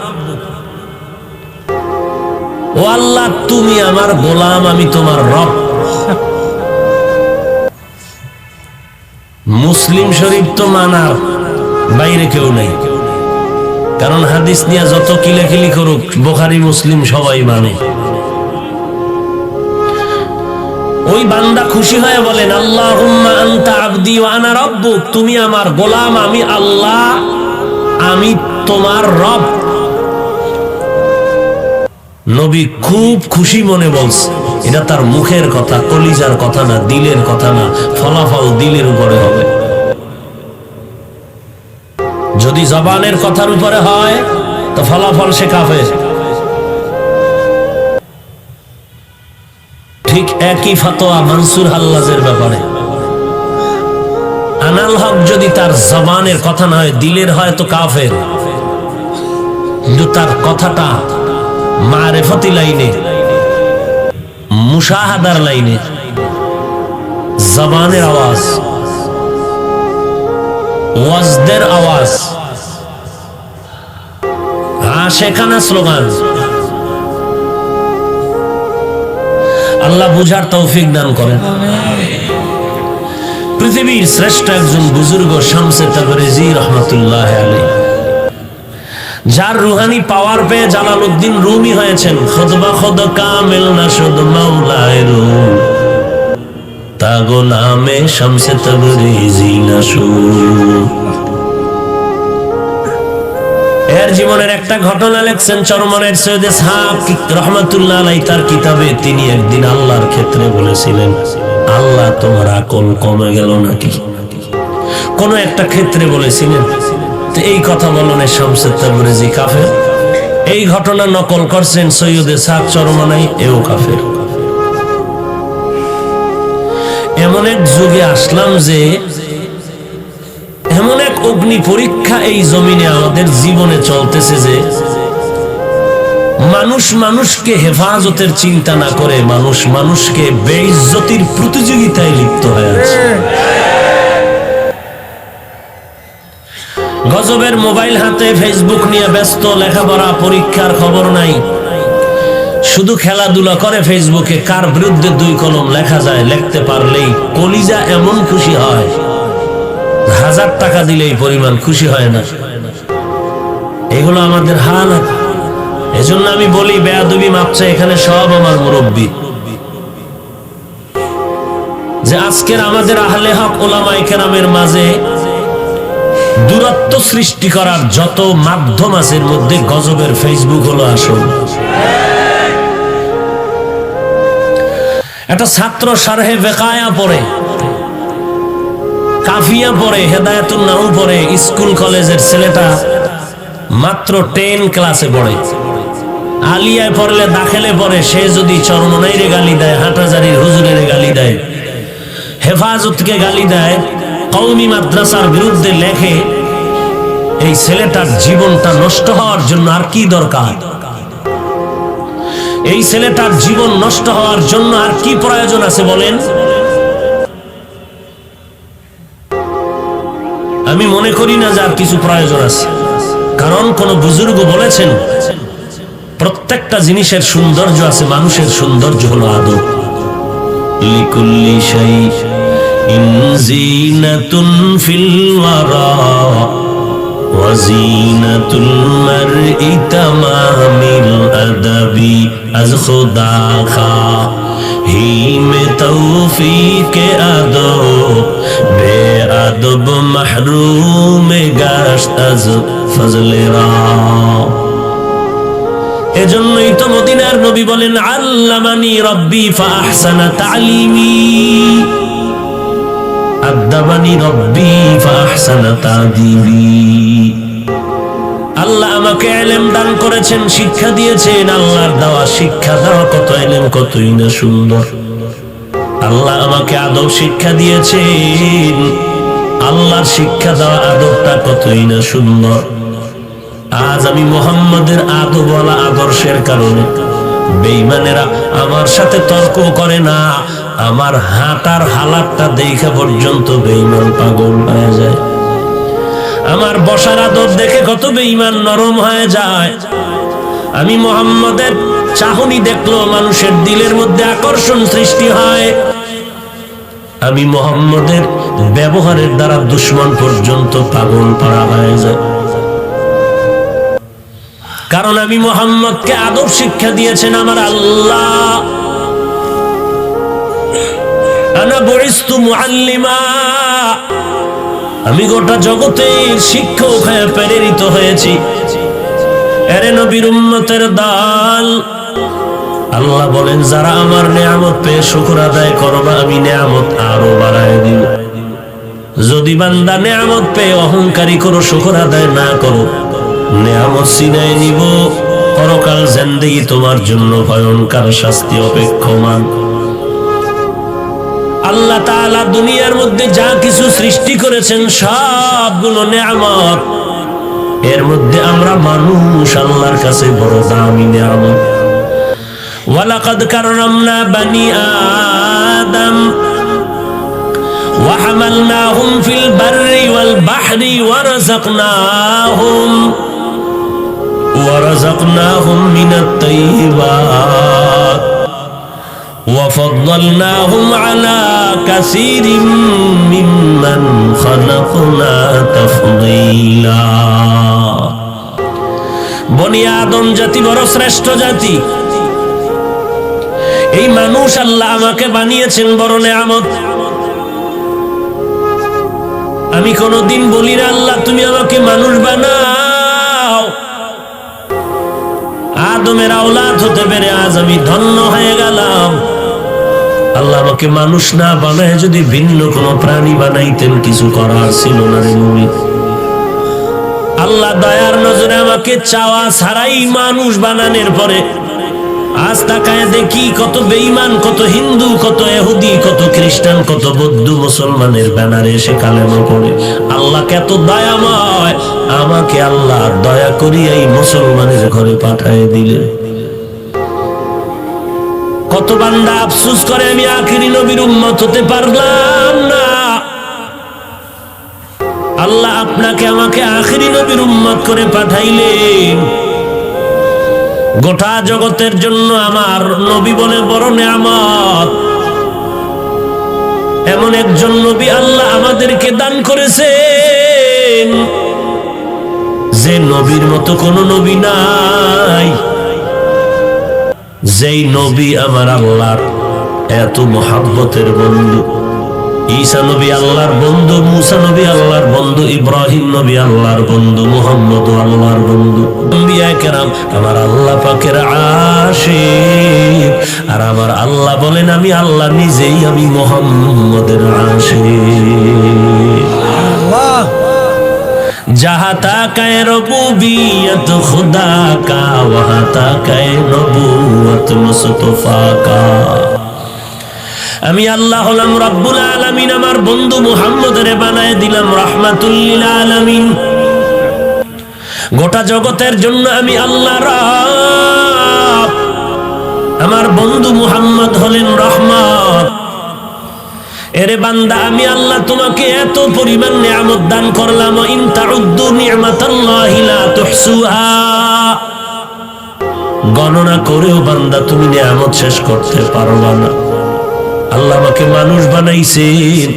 A: ও আল্লাহ, তুমি আমার গোলাম, আমি তোমার রব। মুসলিম শরীফ তো মানার বাইরে কেউ নাই, কারণ হাদিস নিয়ে যত কিলাকিলি করুক, বুখারী মুসলিম সবাই মানে। ওই বান্দা খুশি হয়ে বলেন, আল্লাহুম্মা আনতা আবদি ওয়া আনা রাব্বুক, তুমি আমার গোলাম, আমি আল্লাহ, আমি তোমার রব। নবী খুব খুশি মনে বলছে। এটা তার মুখের কথা, কলিজার কথা না, দিলের কথা না। ফলাফল দিলের উপরে হবে। যদি জবানের কথার উপরে হয় তো ফলাফল সে কাফের। ঠিক একই ফতোয়া মানসুর হাল্লাজের ব্যাপারে। আনাল হক যদি তার জবানের কথা না হয়, দিলের হয়, তো কাফের। কিন্তু তার কথাটা মারেফতি লাইনে, মুশাহাদার লাইনে, জবানের আওয়াজ, ওয়াজদের আওয়াজ, আশিকানা স্লোগান। আল্লাহ বুঝার তৌফিক দান করেন। পৃথিবীর শ্রেষ্ঠ একজন বুজুর্গ শামসে তাবরেজি রহমাতুল্লাহ আলাইহি, যার রুহানি পাওয়ার পেয়ে জালালউদ্দিন রুমি হয়েছেন। খুতবা খুদ কামিল না শুদ মাওলায়ে রুম, তাগো নামে শামসে তাবরেজি না শুদ। এর জীবনের একটা ঘটনা লেখছেন চরমনের সৈয়দ ইসহাক রহমাতুল্লাহ আলাইহি তার কিতাবে। তিনি একদিন আল্লাহর ক্ষেত্রে বলেছিলেন, আল্লাহ তোমার আকল কমে গেল নাকি? কোন একটা ক্ষেত্রে বলেছিলেন। তো এই কথা বলনে শামসে তাবরেজি কাফের। এই ঘটনা নকল করছেন সৈয়দ ইসহাক চরমনাই, এও কাফের। এমন এক যুগে আসলাম যে এমন এক অগ্নি পরীক্ষা এই জমিনে আমাদের জীবনে চলতেছে যে মানুষ মানুষকে হেফাজতের চিন্তা না করে মানুষ মানুষকে বেইজ্জতির প্রতিযোগিতায় লিপ্ত হয়ে আছে। গজবের মোবাইল হাতে, ফেসবুক নিয়ে ব্যস্ত, লেখাপড়া পরীক্ষার খবর নাই, শুধু খেলাধুলা করে ফেসবুকে। কার বিরুদ্ধে দুই কলম লেখা যায়, লিখতে পারলেই কলিজা এমন খুশি হয়, 1000 টাকা দিলেই পরিমাণ খুশি হয় না। এগুলো আমাদের হালাত। এজন্য আমি বলি, বেয়াদবি মাপছে এখানে সব আমার মুরব্বী, যে আজকের আমাদের আহলে হক ওলামায়ে কেরামের মাঝে দূরত্ব সৃষ্টি করার যত মাধ্যম আছে এর মধ্যে গজবের ফেসবুক হলো আসল। একটা ছাত্র শারহে বেকায়া পড়ে, কাফিয়া পড়ে, হেদায়েতুন নাহু পড়ে, স্কুল কলেজের ছেলেটা মাত্র 10 ক্লাসে পড়ে। আলিয়ায় পড়লে, দাখিলে পড়ে, সে যদি চরমনাইরে গালি দেয়, হাটাজারির হুজুরের গালি দেয়, হেফাজতকে গালি দেয়, কওমি মাদ্রাসার বিরুদ্ধে লেখে, এই ছেলেটার জীবনটা নষ্ট হওয়ার জন্য আর কি দরকার? এই ছেলেটার জীবন নষ্ট হওয়ার জন্য আর কি প্রয়োজন আছে বলেন? আমি মনে করি না যে আর কিছু প্রয়োজন আছে। কারণ কোন বুজুর্গ বলেছেন, প্রত্যেকটা জিনিসের সৌন্দর্য আছে, মানুষের সৌন্দর্য হলো আদব। লিকুল্লি শাইইন জিনাতুন ফিল ওয়ারা ওয়া জিনাতুল মারই তামামিল আদাবি আজ খুদা খা হি মে তৌফিকে আদব বে আদব মাহরুম গাশত আজ ফজলে রা। এজন্যই তো মদিনার নবী বলেন, আল্লামানি রব্বি ফাআহসানা তালিমি, আদাবানি রব্বি ফাআহসানা তাদিবি। আল্লাহ আমাকে ইলম দান করেছেন, শিক্ষা দিয়েছেন। আল্লাহর দেওয়া শিক্ষা দেওয়া কত ইলম, কতই না সুন্দর। আল্লাহ আমাকে আদব শিক্ষা দিয়েছেন, আল্লাহর শিক্ষা দেওয়া আদবটা কতই না সুন্দর। আজ আমি মুহাম্মদের আদবওয়ালা আদর্শের কারণে বেঈমানেরা আমার সাথে তর্ক করে না। আমার হাঁটার হালাতটা দেখা পর্যন্ত বেঈমান পাগল হয়ে যায়। আমার বসার আদব দেখে কত বেঈমান নরম হয়ে যায়। আমি মুহাম্মদের চাহনি দেখলো মানুষের দিলের মধ্যে আকর্ষণ সৃষ্টি হয়। আমি মুহাম্মদের ব্যবহারের দ্বারা দুশমন পর্যন্ত পাগল পাড়া হয়ে যায়। কারণ আমি মুহাম্মদকে আদব শিক্ষা দিয়েছেন আমার আল্লাহ। আনা বুইস্তু মুআল্লিমা, আমি গোটা জগতের শিক্ষক হয়ে প্রেরিত হয়েছি। এরে নবীর উম্মতের দল, আল্লাহ বলেন যারা আমার নিয়ামত পেয়ে শুকর আদায় করবা, আমি নিয়ামত আরো বাড়ায় দিব। যদি বান্দা নিয়ামত পেয়ে অহংকারী করো, শুকর আদায় না করো, নিয়ামত ছিনায় নিব। পরকাল জিন্দেগি তোমার জন্য ভয়ঙ্কর শাস্তি অপেক্ষমান। আল্লাহ তাআলা দুনিয়ার মধ্যে যা কিছু সৃষ্টি করেছেন সবগুলো নিয়ামত। এর মধ্যে আমরা মানুষ আল্লাহর কাছে বড় দামি নিয়ামত। ওয়ালাকাদ কাররামনা বানি আদম ওয়া হামালনাহুম ফিল বাররি ওয়াল বাহরি ওয়া রাযাকনাহুম মিনাত তাইয়্যিবাত وفضلناهم على كثير ممن خلقنا تفضيلا। বনি আদম জাতি বড় শ্রেষ্ঠ জাতি। এই মানুষ আল্লাহ আমাকে বানিয়েছেন বড় নেয়ামত। আমি কোনদিন বলি না আল্লাহ তুমি আমাকে মানুষ বানাও। আদমের আওলাদ হতে পেরে আজ আমি ধন্য হয়ে গেলাম। আল্লাহ আমাকে মানুষ না বানায় যদি ভিন্ন কোনো প্রাণী বানাইতেন কিছু করার ছিল না রে নবী। আল্লাহ দয়ার নজরে আমাকে চাওয়া ছাড়াই মানুষ বানানোর পরে আজ তাকায় দেখি কত বেঈমান, কত হিন্দু, কত ইহুদি, কত খ্রিস্টান, কত বৌদ্ধ মুসলমানের ব্যানারে এসে কালেমা পড়ে। আল্লাহকে এত দয়াময়, আমাকে আল্লাহ দয়া করি এই মুসলমানের ঘরে পাঠিয়ে দিলেন। কত বান্দা আফসোস করে আমি আখিরি নবীর উম্মত হতে পারলাম না। আল্লাহ আপনাকে আমাকে আখিরি নবীর উম্মত করে পাঠাইলেন। গোটা জগতের জন্য আমার নবী বলে বড় নেয়ামত। এমন একজন নবী আল্লাহ আমাদেরকে দান করেছেন যে নবীর মতো কোনো নবী নাই। যেই নবী আমার আল্লাহর এত মহাব্বতের বন্ধু। ঈসা নবী আল্লাহর বন্ধু, মুসা নবী আল্লাহর বন্ধু, ইব্রাহিম নবী আল্লাহর বন্ধু, মুহাম্মদ আল্লাহর বন্ধু। আম্বিয়া কেরাম আমার আল্লাহ পাকের আশিক। আর আমার আল্লাহ বলেন আমি আল্লাহ নিজেই আমি মুহাম্মদের আশিক। আল্লাহ जहाँ तक है रबूबियत खुदा का वहाँ तक है नबूवत मुस्तफा का। আমি আল্লাহ হলাম রব্বুল আলামিন। আমার বন্ধু মুহাম্মদের বানায় দিলাম রাহমাতুল লিল আলামিন। গোটা জগতের জন্য আমি আল্লাহ রব। আমার বন্ধু মুহাম্মদ হলেন রহমত। এরে বান্দা আমি আল্লাহ তোমাকে এত পরিমাণ নিয়ামত দান করলাম। ইন তাউদ্দু নি'মাতাল্লাহি লা তুহসুহা। গণনা করেও বান্দা তুমি নিয়ামত শেষ করতে পারবা না। আল্লাহ আমাকে মানুষ বানাইছেন,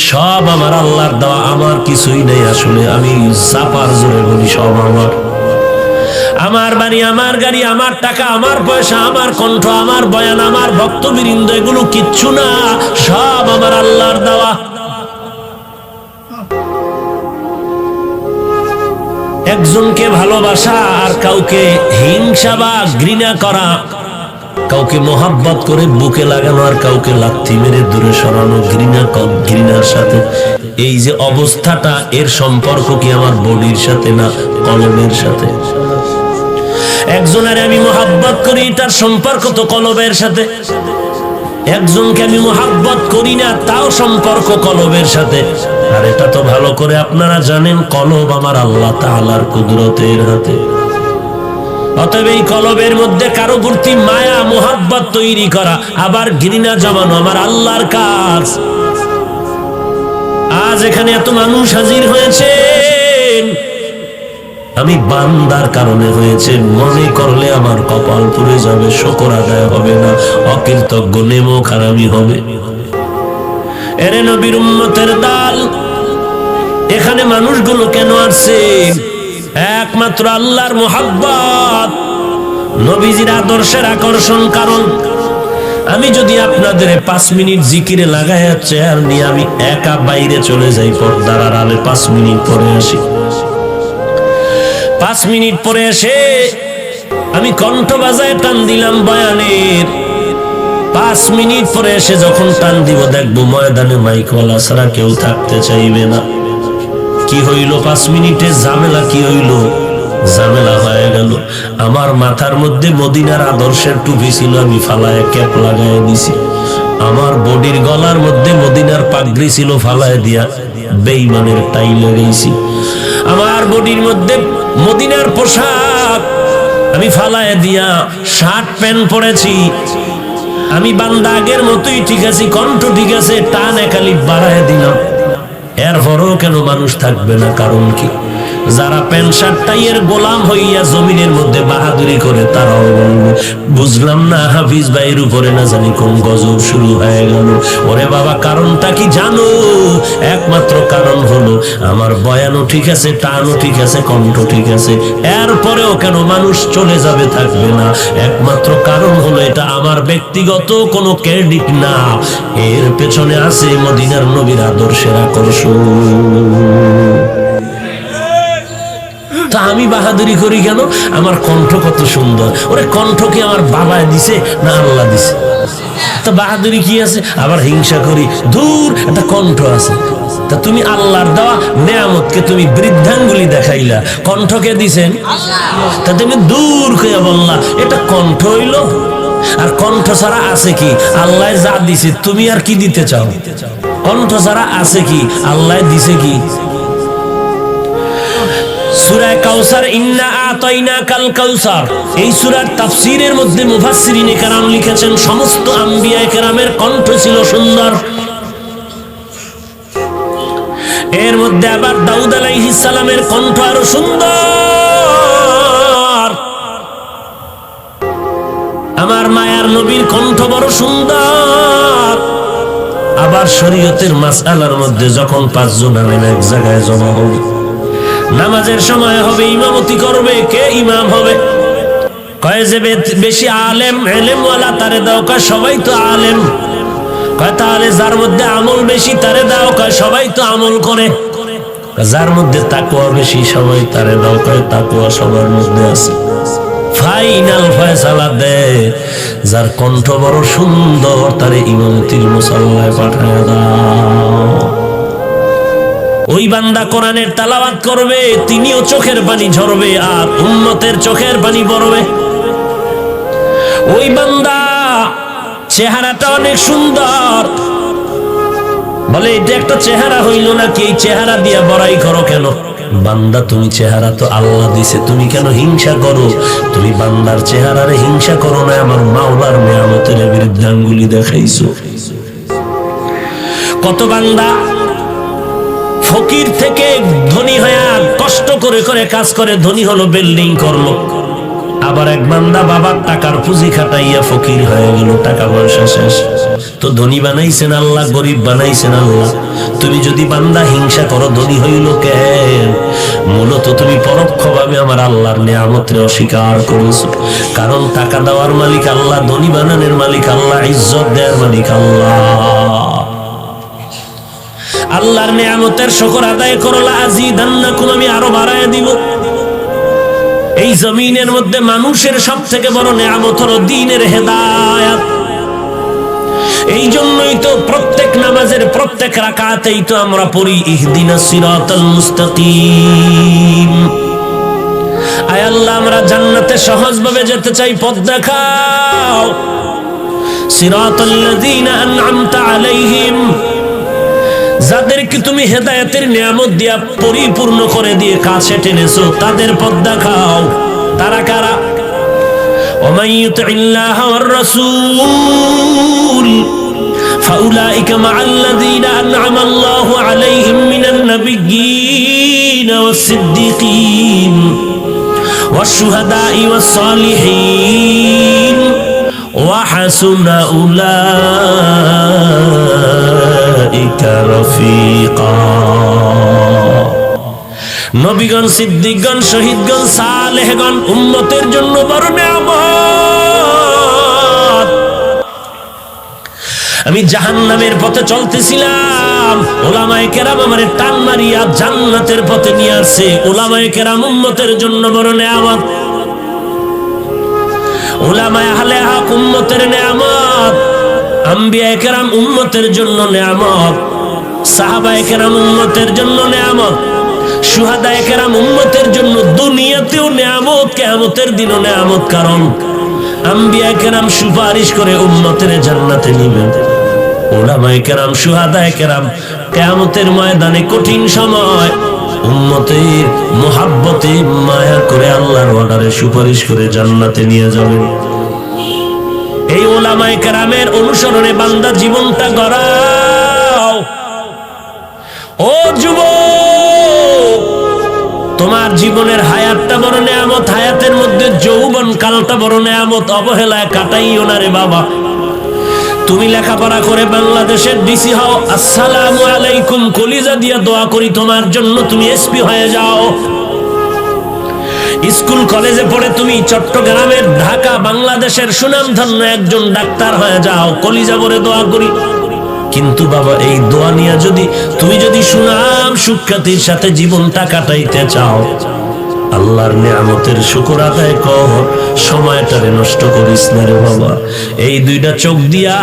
A: সব আমার আল্লাহর দেওয়া, আমার কিছুই নেই। আসলে আমি চাপার জোরে বলি সব আমার। আমার বাড়ি, আমার গাড়ি, আমার টাকা, আমার পয়সা, আমার কণ্ঠ, আমার বয়ান, আমার ভক্তবৃন্দ, এগুলো কিচ্ছু না, সব আমার আল্লাহর দেওয়া। একজনকে ভালোবাসা আর কাউকে হিংসা বা ঘৃণা করা, কাউকে মোহাব্বত করে বুকে লাগানো আর কাউকে লাথি মেরে দূরে সরানো, ঘৃণার সাথে এই যে অবস্থাটা, এর সম্পর্ক কি আমার বডির সাথে না কলবের সাথে? একজনের আমি মোহাব্বত করি, তার সম্পর্ক তো কলবের সাথে। একজনকে আমি মোহাব্বত করি না, তাও সম্পর্ক কলবের সাথে। আর এটা তো ভালো করে আপনারা জানেন, কলব আমার আল্লাহ তাআলার কুদরতের হাতে। অতএব এই কলবের মধ্যে কারো প্রতি মায়া মোহাব্বত তৈরি করা, আবার ঘৃণা জমানো আমার আল্লাহর কাজ। আজ এখানে এত মানুষ হাজির হয়েছেন, আমি বান্দার কারণে হয়েছে। মনে করলে আমার কপাল পুড়ে যাবে, শুকর আদায় হবে না, অকৃতজ্ঞ নেমক হারামি হবে। এরে নবীর উম্মতের দল, এখানে মানুষগুলো কেন আসছে? একমাত্র আল্লাহর মোহাব্বত, নবীজির আদর্শের আকর্ষণ। কারণ আমি যদি আপনাদের 5 মিনিট জিকিরে লাগাই চেয়ার নিয়ে আমি একা বাইরে চলে যাই পর্দার আড়ালে, 5 মিনিট পরে আসি, 5 মিনিট পরে এসে আমি কণ্ঠ বাজায় টান দিলাম বয়ানের, 5 মিনিট পরে এসে যখন টান দিব দেখবো ময়দানে মাইকওয়ালা ছাড়া কেউ থাকতে চাইবে না। কি হইল? 5 মিনিটে ঝামেলা কি হইল? ঝামেলা হয়ে গেল। আমার মাথার মধ্যে মদিনার আদর্শের টুপি ছিল, আমি ফালায় ক্যাপ লাগায় দিছি। আমার বডির গলার মধ্যে মদিনার পাগড়ি ছিল, ফালায় দিয়া বেঈমানের টাই লাগাইছি। আমার বডির মধ্যে মদিনার পোশাক আমি ফালায় দিয়া শার্ট প্যান্ট পরেছি। আমি বান্দা আগের মতোই ঠিক আছি, কণ্ঠ ঠিক আছে, টান একালি বাড়ায় দিলাম। এরপরও কেন মানুষ থাকবে না? কারণ কি? যারা প্যান্ট শার্ট টাইয়ের গোলাম হইয়া জমিনের মধ্যে বাহাদুরি করে তারাও বলবে বুঝলাম না হাফিজ ভাইয়ের উপরে না জানি কোন গজব শুরু হয়ে গেল। ওরে বাবা, কারণটা কি জানো? একমাত্র কারণ হলো আমার বয়ানও ঠিক আছে, টানও ঠিক আছে, কণ্ঠ ঠিক আছে, এরপরেও কেন মানুষ চলে যাবে, থাকবে না? একমাত্র কারণ হলো এটা আমার ব্যক্তিগত কোনো ক্রেডিট না, এর পেছনে আছে মদিনার নবীর আদর্শের আকর্ষণ। তা আমি বাহাদুরি করি কেন? আমার কণ্ঠ কত সুন্দর। ওরে কণ্ঠ কি আমার বাবায় দিছে না আল্লাহ দিছে? তা বাহাদুরি কি আছে? আবার হিংসা করি, দূর একটা কণ্ঠ আছে। তা তুমি আল্লাহর দেওয়া নেয়ামতকে তুমি বৃদ্ধাঙ্গুলি দেখাইলা, কণ্ঠকে দিছেন তা তুমি দূর করে বললা এটা কণ্ঠ হইল। আর কণ্ঠ ছাড়া আছে কি? আল্লাহ যা দিছে তুমি আর কি দিতে চাও? কণ্ঠ ছাড়া আছে কি? আল্লাহ দিছে কি? সূরা কাউসার, ইন্না আতাইনাকাল কাউসার, এই সূরার তাফসীরের মধ্যে মুফাসসিরিনে কেরাম লিখেছেন সমস্ত আম্বিয়া কেরামের কণ্ঠ ছিল সুন্দর। এর মধ্যে আবার দাউদ আলাইহিস সালামের কণ্ঠ আরো সুন্দর। আমার মায়ার নবীর কণ্ঠ বড় সুন্দর। আবার শরীয়তের মাসআলার মধ্যে যখন 5 জন আলেম এক জায়গায় জমা হবে, নামাজের সময় হবে, ইমামতি করবে, কে ইমাম হবে? কয় যে বেশি আলেম এলেমওয়ালা তারে দাও, কয় সবাই তো আলেম। কয় তাহলে যার মধ্যে আমল বেশি তারে দাও, কয় সবাই তো আমল করে। যার মধ্যে তাকওয়া বেশি সবাই তারে দাও, কয় তাকওয়া সবার মধ্যে আছে। ফাইনাল ফয়সালা দে, যার কণ্ঠ বড় সুন্দর তারে ইমামতির মুসাল্লায় পাঠায় দাও। ওই বান্দা কোরআনের তেলাওয়াত করবে, তিনিও চোখের পানি ঝরবে আর উম্মতের চোখের পানি পড়বে। ওই বান্দা চেহারাটা অনেক সুন্দর, বলে এটা একটা চেহারা হইল নাকি? এই চেহারা দিয়া বড়াই করো কেন? বান্দা তুমি চেহারা তো আল্লাহ দিছে, তুমি কেন হিংসা করো? তুমি বান্দার চেহারারে হিংসা করো না, আমার মাওলার নিয়ামতের বিরুদ্ধে আঙ্গুলি দেখাইছো। কত বান্দা ফকির থেকে ধনী হয়ে কষ্ট করে করে কাজ করে ধনী হলো, বিল্ডিং করলো। আবার এক বান্দা বাবার টাকার পুঁজি খাটাইয়া ফকির হয়ে গেল, টাকা পয়সা শেষ। তো ধনী বানাইছেন আল্লাহ, গরিব বানাইছেন আল্লাহ। তুমি যদি বান্দা হিংসা করো, ধনী হইল কেন? মূলত তুমি পরোক্ষভাবে আমার আল্লাহর নিয়ামতের অস্বীকার করেছো। কারণ টাকা দেওয়ার মালিক আল্লাহ, ধনী বানানোর মালিক আল্লাহ, ইজ্জত দেওয়ার মালিক আল্লাহ। আল্লাহর নিয়ামতের শুকর আদায় করো, লাযিদান্নাকুম, আমি আরো বাড়ায় দিব। এই জমিনের মধ্যে মানুষের সবথেকে বড় নিয়ামত হলো দ্বীনের হেদায়েত। এই জন্যই তো প্রত্যেক নামাজের প্রত্যেক রাকাতেই তো আমরা পড়ি ইহদিনাস সিরাতাল মুস্তাকিম। আয় আল্লাহ, আমরা জান্নাতে সহজভাবে যেতে চাই, পথ দেখাও। সিরাতাল লাযিনা আন'আমতা আলাইহিম, যাদেরকে তুমি হেদায়েতের নিয়ামত দিয়া পরিপূর্ণ করে দিয়ে কাছে টেনেছো, তাদের পথ দেখাও। তারা কারা? ওয়ামান ইউতিল্লাহা ওয়ার রাসূল ফাউলাইকা মাআল্লাযীনা আন'আমা আল্লাহু আলাইহিম মিনান নাবিয়্যিনা ওয়াস-সিদ্দীকীন ওয়াশ-শুহাদা'i ওয়াস-সালিহিন ওয়া হাসুনা উলাইকা রাফীকা। নবীগণ, সিদ্দিকগণ, শহীদগণ, সালেহগণ উম্মতের জন্য বড় নিয়ামত। আমি জাহান্নামের পথে চলতেছিলাম, উলামায়ে কেরাম আমারে টান মারিয়া জান্নাতের পথে নিয়ে আসছে। উলামায়ে কেরাম উম্মতের জন্য বড় নিয়ামত। উলামায়ে আহলে হক উম্মতের নিয়ামত, আম্বিয়ায়ে কেরাম উম্মতের জন্য নিয়ামত, সাহাবায়ে কেরাম উম্মতের জন্য নিয়ামত, শুহাদায়ে কেরাম উম্মতের জন্য দুনিয়াতেও নিয়ামত, কিয়ামতের দিনও নিয়ামত। কারণ আম্বিয়ায়ে কেরাম সুপারিশ করে উম্মতের জান্নাতে নিবেন। উলামায়ে কেরাম, শুহাদায়ে কেরাম কিয়ামতের ময়দানে কঠিন সময় উম্মতের মুহাব্বতে মায়া করে আল্লাহর অর্ডারে সুপারিশ করে জান্নাতে নিয়ে যাবেন। এই উলামায়ে কেরামের অনুসরণে বান্দা জীবনটা গড়াও। ও যুবক, তোমার জীবনের হায়াতটা বড় নেয়ামত, হায়াতের মধ্যে যৌবন কালটা বড় নেয়ামত, অবহেলায় কাটাইও না রে বাবা। তুমি লেখাপড়া করে বাংলাদেশের ডিসি হও, আসসালামু আলাইকুম কলিজা দিয়া দোয়া করি তোমার জন্য, তুমি এসপি হয়ে যাও। স্কুল কলেজে পড়ে তুমি চট্টগ্রামের, ঢাকা, বাংলাদেশের সুনামধন্য একজন ডাক্তার হয়ে যাও, কলিজা ভরে দোয়া করি। কিন্তু বাবা, এই দোয়া নিয়ে তুমি যদি সুনাম সুখ্যাতির সাথে জীবনটা কাটাইতে চাও, আল্লাহর নিয়ামতের শুকর আদায় কর, সময়টারে নষ্ট করিস না রে বাবা। এই দুইটা চোখ দিয়া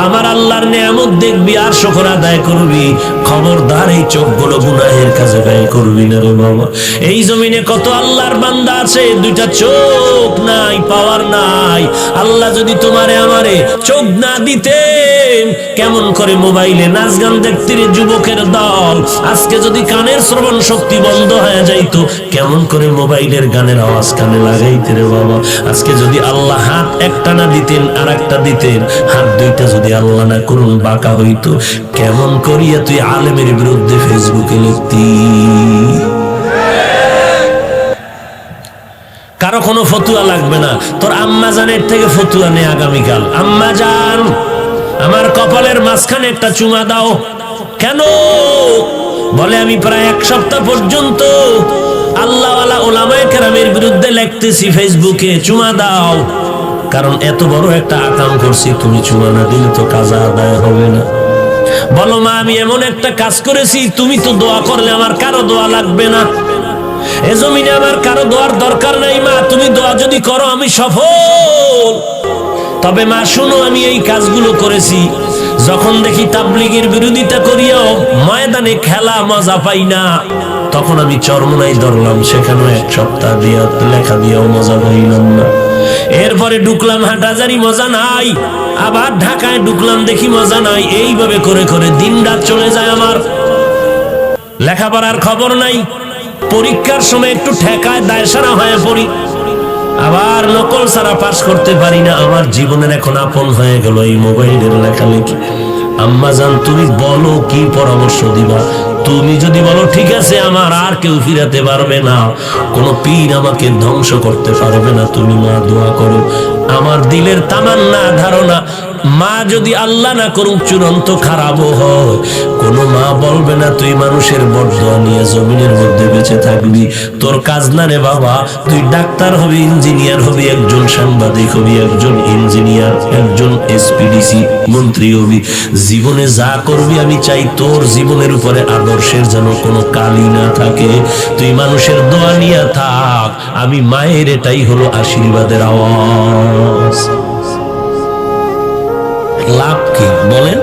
A: আমার আল্লাহর নিয়ামত দেখবি আর শুকর আদায় করবি। খবরদার এই চোখগুলো গুনাহের কাজে ব্যয় করবি না রে বাবা। এই জমিনে কত আল্লাহর বান্দা আছে, দুইটা চোখ নাই, পাওয়ার নাই। আল্লাহ যদি তোমারে আমারে চোখ না দিতেন, কেমন করে মোবাইলে নাচ গান দেখতে রে যুবকের দল। আজকে যদি কানের শ্রবণ শক্তি বন্ধ হয়ে যাইতো, কেমন করে মোবাইলের গানের আওয়াজ কানে লাগাইতে রে বাবা। আজকে যদি আল্লাহ হাত একটা না দিতেন আর একটা দিতেন, হাত দুইটা যদি আল্লাহ না করুন বাঁকা হইতো, কেমন করিয়া তুই আলেমের বিরুদ্ধে ফেসবুকে লিখতি। কারো কোনো ফতুয়া লাগবে না, তোর আম্মা জানের থেকে ফতুয়া নে আগামীকাল। আম্মা জান, আমার কপালের মাঝখানে একটা চুমা দাও। কেন বলে, আমি প্রায় এক সপ্তাহ পর্যন্ত আল্লাহওয়ালা ওলামায়ে কেরামের বিরুদ্ধে লিখতেছি ফেসবুকে, চুমা দাও। কারণ এত বড় একটা আকাম করছি, তুমি চুমা না দিলে তো কাজা আদায় হবে না। বলো মা, আমি এমন একটা কাজ করেছি, তুমি তো দোয়া করলে আমার কারো দোয়া লাগবে না, এ জমিনে আমার কারো দোয়ার দরকার নাই। মা, তুমি দোয়া যদি করো আমি সফল। তবে মা শুনো, আমি এই কাজগুলো করেছি যখন দেখি তাবলীগের বিরোধিতা করিয়াও ময়দানে খেলা মজা পাই না, তখন আমি চরমনাই ধরলাম, সেখানে এক সপ্তাহ দিয়া লেখা দিয়েও মজা পাইলাম না। এরপরে ঢুকলাম হাটহাজারি, মজা নাই। আবার ঢাকায় ঢুকলাম, দেখি মজা নাই। এইভাবে করে করে দিন রাত চলে যায় আমার, লেখাপড়ার খবর নাই। পরীক্ষার সময় একটু ঠেকায় দায়সারা হয়ে পড়ি, আবার নকল ছাড়া পাস করতে পারি না। আমার জীবনের এখন আপন হয়ে গেল এই মোবাইলের লেখালেখি। আম্মা জান, তুমি বলো কি পরামর্শ দিবা? তুমি যদি বলো ঠিক আছে, আমার আর কেউ ফিরাতে পারবে না, কোনো পীর আমাকে ধ্বংস করতে পারবে না, তুমি মা দোয়া করো। আমার দিলের তামান্না, ধারণা, মা যদি আল্লাহ না করুক চূড়ান্ত খারাপও হয়, কোনো মা বলবে না তুই মানুষের বদদোয়া নিয়ে জমিনের মধ্যে বেঁচে থাকবি। তোর কাজ না রে বাবা, তুই ডাক্তার হবি, ইঞ্জিনিয়ার হবি, একজন সাংবাদিক হবি, একজন ইঞ্জিনিয়ার, একজন এসপিডিসি মন্ত্রী হবি। জীবনে যা করবি আমি চাই তোর জীবনের উপরে আদর্শের যেন কোনো কালি না থাকে। তুই মানুষের দোয়া নিয়ে থাক, আমি মায়ের এটাই হলো আশীর্বাদের আওয়াজ। লাভ কি বলেন?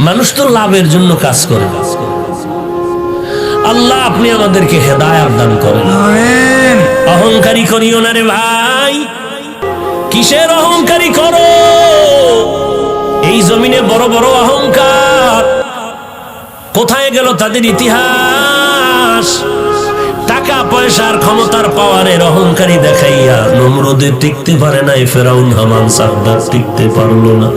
A: মানুষ তো লাভের জন্য কাজ করে। আল্লাহ আপনি আমাদেরকে হেদায়েত দান করেন। অহংকারী করিও না রে ভাই। কিসের অহংকারী করো? এই জমিনে বড় বড় অহংকার, কোথায় গেল তাদের ইতিহাস? টাকা পয়সার ক্ষমতার পাওয়ারের অহংকারী দেখাইয়া নমরুদে টিকতে পারে নাই, ফেরাউন হামান সাদ্দাত টিকতে পারলো না।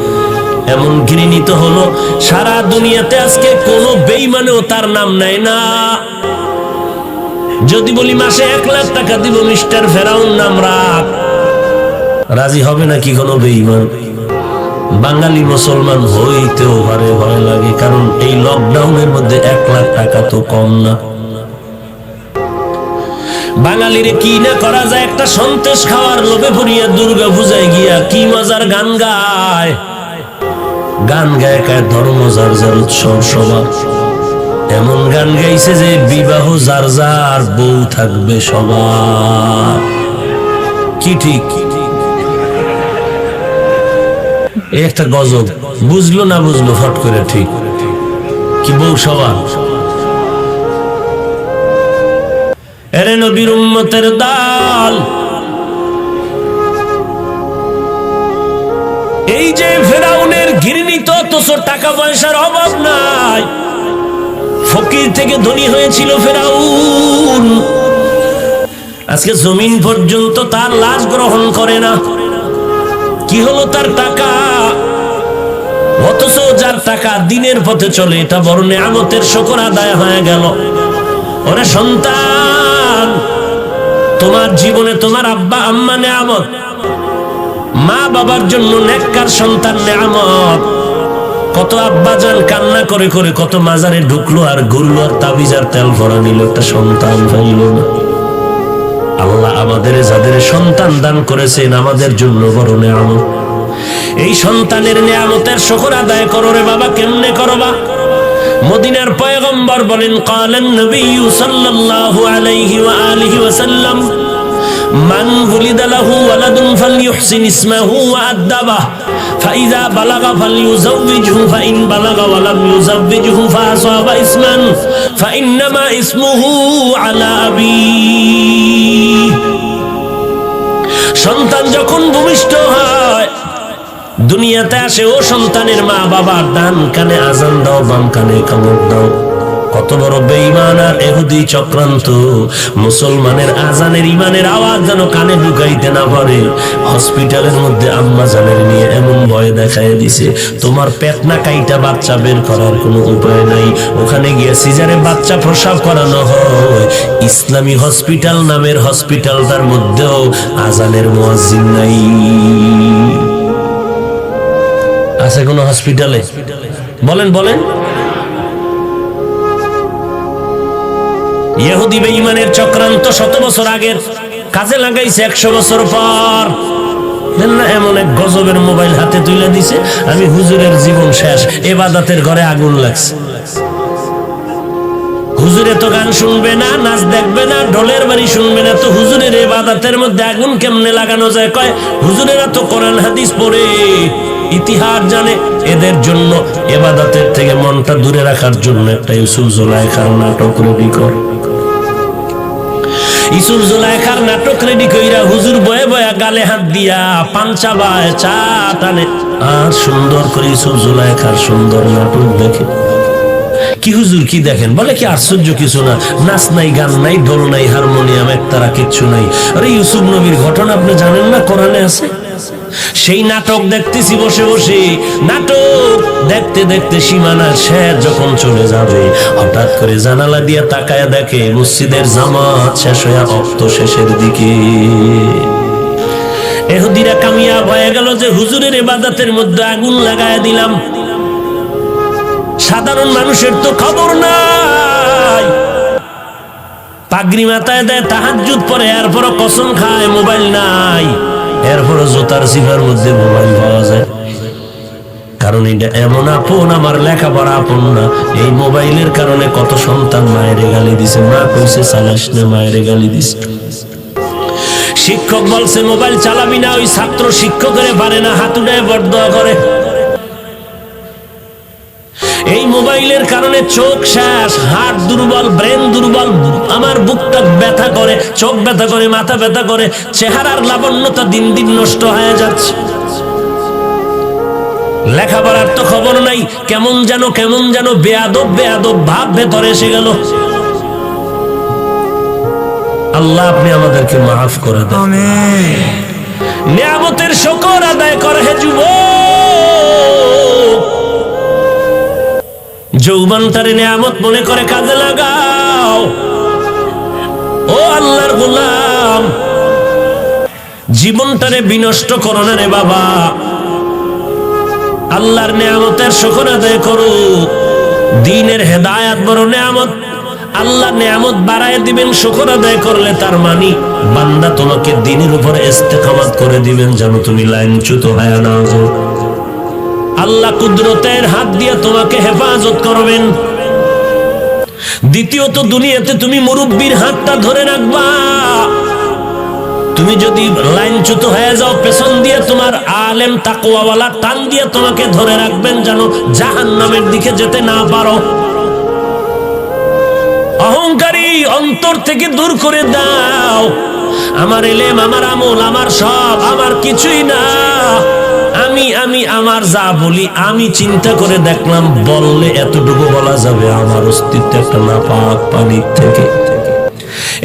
A: এমন ঘৃণিত হলো সারা দুনিয়াতে আজকে কোন বেঈমানেও তার নাম নেয় না। যদি বলি মাসে 1 লাখ টাকা দিব মিস্টার ফেরাউন নাম রাখ, রাজি হবে নাকি কোনো বেঈমান? বাঙালি মুসলমান হইতেও পারে ভয় লাগে, কারণ এই লকডাউনের মধ্যে 1 লাখ টাকা তো কম না। বাঙালিরে কি না করা যায়, একটা সন্তেষ খাওয়ার লোভে পড়িয়া দুর্গা পূজায় গিয়া কি মজার গান গায়। গান গায় কায় ধর্ম যার যার, উৎসব সবার। এমন গান গাইছে যে বিবাহ যার যার, বউ থাকবে সবার। কি ঠিক? একটা গজব, বুঝলো না বুঝলো ফট করে ঠিক। কি বউ সবার? এরে নবীর উম্মতের দল, এই যে ফেরাউনের ঘৃণিত, অথচ টাকা পয়সার অভাব নাই, ফকির থেকে ধনী হয়েছিল ফেরাউন। আজকে জমিন পর্যন্ত তার লাশ গ্রহণ করে না। কি হলো তার টাকা? অথচ যার টাকা দিনের পথে চলে, এটা বড় নিয়ামতের শুকর আদায় হয়ে গেল। ওরে সন্তান, তোমার জীবনে তোমার আব্বা আম্মা নিয়ামত, মা বাবার জন্য নেককার সন্তান নিয়ামত। কত আব্বা জান কান্না করে করে কত মাজারে ঢুকলো আর ঘুরলো আর তাবিজ আর তেল ভরা নিল, একটা সন্তান পাইল না। আল্লাহ আমাদের যাদের সন্তান দান করেছেন আমাদের জন্য বড় নিয়ামত। এই সন্তানের নিয়ামতের শুকর আদায় করো রে বাবা। কেমনে করবা? মদিনার পয়গম্বর বলেন, ক্বালান নবী সাল্লাল্লাহু আলাইহি ওয়া আলিহি ওয়াসাল্লাম, মান ওয়ালিদা লাহু ওয়ালাদুন ফালইউহসিন ইসমাহু ওয়া আদাবাহু ফাইযা বালাগা ফালইউযাওবিজহু ফাইন বালাগা ওয়া লাম ইউযাওবিজহু ফাআসাবা ইসমান ফাইন্নামা ইসমুহু আলা আবিহি। সন্তান যখন ভূমিষ্ঠ হয়, দুনিয়াতে আসে, ও সন্তানের মা বাবার ডান কানে আজান দাও, বাম কানে কামড় দাও। কত বড় বেঈমান আর ইহুদি চক্রান্ত! মুসলমানের আজানের ইমানের আওয়াজ যেন কানে ঢুকাইতে না পারে। হসপিটালের মধ্যে আম্মা জানের নিয়ে এমন ভয় দেখায় দিছে, তোমার পেট না কাইটা বাচ্চা বের করার কোনো উপায় নাই। ওখানে গিয়ে সিজারে বাচ্চা প্রসব করানো হয়। ইসলামী হসপিটাল নামের হসপিটালটার মধ্যেও আজানের মুয়াজ্জিন নাই। আছে কোন হসপিটালে? বলেন বলেন। ইহুদি বেঈমানের চক্রান্ত 100 বছর আগের কাজে লাগাইছে 100 বছর পর। এমন এক গজবের মোবাইল হাতে তুলে দিছে, আমি হুজুরের জীবন শেষ, ইবাদতের ঘরে আগুন লাগছে। হুজুরে তো গান শুনবে না, নাচ দেখবে না, ঢোলের বাড়ি শুনবে না, তো হুজুরের ইবাদতের মধ্যে আগুন কেমনে লাগানো যায়? কয় হুজুরেরা তো কোরআন হাদিস পড়ে, ইতিহাস জানে। এদের জন্য ইবাদতের থেকে মনটা দূরে রাখার জন্য একটা ইউসুফ জুলাইখার নাটক রেডি কর। ইউসুফ জুলাইখার নাটক রেডি কইরা হুজুর বয়ে বয়ে গালে হাত দিয়া পাঞ্চা বায় চা টানে আর সুন্দর করে ইউসুফ জুলাইখার সুন্দর নাটক দেখে। কি হুজুর কি দেখেন? বলে কি আশ্চর্য কিছু না, নাচ নাই, গান নাই, ঢোল নাই, হারমোনিয়াম একতারা কিচ্ছু নাই। আরে ইউসুফ নবীর ঘটনা আপনি জানেন না? কোরআনে আছে। সেই নাটক দেখতেছি বসে বসে। নাটক দেখতে দেখতে সীমানা শেষ যখন চলে যাবে, হঠাৎ করে জানালা দিয়ে তাকায় দেখে মসজিদের জামাত শেষ হয়ে অক্ত শেষের দিকে। ইহুদিরা কামিয়াব হয়ে গেল যে হুজুরের ইবাদতের মধ্যে আগুন লাগায় দিলাম। সাধারণ মানুষের তো খবর নাই। পাগড়ি মাথায় দেয়, তাহাজ্জুদ পড়ে, এরপরও কসম খায় মোবাইল নাই, এরপরও জুতার সিফার মধ্যে মোবাইল পাওয়া যায়। কারণ এটা এমন আপন, আমার লেখাপড়া আপন না। এই মোবাইলের কারণে কত সন্তান মায়ের গালি দিছে, মা কইছে চালাস না, মায়ের গালি দিছে। শিক্ষক বলছে মোবাইল চালাবি না, ওই ছাত্র শিক্ষকের পারে না, হাত উঠায় বরদোয়া করে। এই মোবাইলের কারণে চোখ শেষ, হার্ট দুর্বল, ব্রেন দুর্বল, আমার বুকটা ব্যথা করে, চোখ ব্যথা করে, মাথা ব্যথা করে, চেহারার লাবণ্যতা দিন দিন নষ্ট হয়ে যাচ্ছে। লেখাপড়ার তো খবর নাই, কেমন যেন বেয়াদব বেয়াদব ভাব ভেতরে এসে গেল। আল্লাহ আপনি আমাদেরকে মাফ করে দেন। আমিন। নিয়ামতের শুকর আদায় করে হে যুবক, যৌবনটারে নিয়ামত মনে করে কাজে লাগাও। ও আল্লাহর গোলাম, জীবনটারে বিনষ্ট করো না রে বাবা। আল্লাহর নিয়ামতের শুকর আদায় করো। দ্বীনের হেদায়েত বড় নিয়ামত। আল্লাহ নিয়ামত বাড়ায় দিবেন শুকর আদায় করলে, তার মানে বান্দা তোমাকে দ্বীনের উপরে ইস্তেকামাত করে দিবেন, যেন তুমি লাইনচ্যুত হয়ে না যাও। আল্লাহ কুদরতের হাত দিয়ে তোমাকে হেফাজত করবেন। দ্বিতীয়ত, দুনিয়াতে তুমি মুরব্বীর হাতটা ধরে রাখবা। তুমি যদি লাইনচ্যুত হয়ে যাও, পেছন দিয়ে তোমার আলেম তাকওয়াওয়ালা টান দিয়ে তোমাকে ধরে রাখবেন, যেন জাহান্নামের দিকে যেতে না পারো। অহংকারী অন্তর থেকে দূর করে দাও। আমার এলেম, আমার আমল, আমার সব, আমার কিছুই না। আমি আমি আমার যা বলি, আমি চিন্তা করে দেখলাম, বললে এতটুকু বলা যাবে আমার অস্তিত্ব একটা নাপাক পানির থেকে।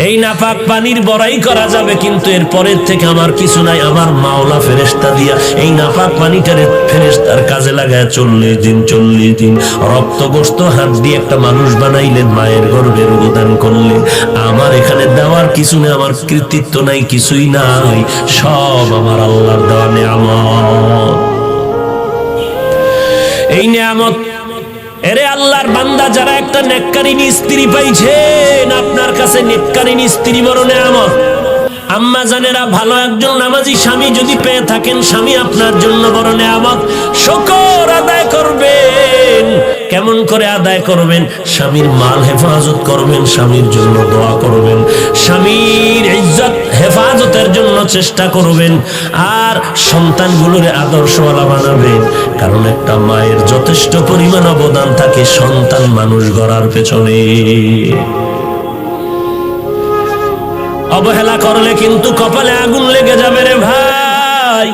A: এই নাপাক পানির বড়াই করা যাবে, কিন্তু এর পরের থেকে আমার কিছু নাই। আমার মাওলা ফেরেশতা দিয়া এই নাপাক পানিটারে ফেরেশতার কাজে লাগায় 40 দিন রক্ত গোশত হাত দিয়ে একটা মানুষ বানাইলেন, মায়ের গর্ভের উদান করলেন। আমার এখানে দেওয়ার কিছু নেই, আমার কৃতিত্ব নাই, কিছুই নাই, সব আমার আল্লাহর দেওয়া নিয়ামত। এই নিয়ামত এরে আল্লাহর বান্দা, যারা একটা নেককারিনী স্ত্রী পাইছেন, আপনার কাছে নেককারিনী স্ত্রী বড় নিয়ামত। আম্মা জানেরা, ভালো একজন নামাজি স্বামী যদি পেয়ে থাকেন, স্বামী আপনার জন্য বড় নিয়ামত। শুকর আদায় করবেন। কেমন করে আদায় করবেন? স্বামীর মাল হেফাজত করবেন, স্বামীর জন্য দোয়া করবেন, স্বামীর ইজ্জত হেফাজতের জন্য চেষ্টা করবেন, আর সন্তানগুলোরে আদর্শওয়ালা বানাবেন। কারণ একটা মায়ের যথেষ্ট পরিমাণ অবদান থাকে সন্তান মানুষ গড়ার পেছনে। অবহেলা করলে কিন্তু কপালে আগুন লেগে যাবে রে ভাই।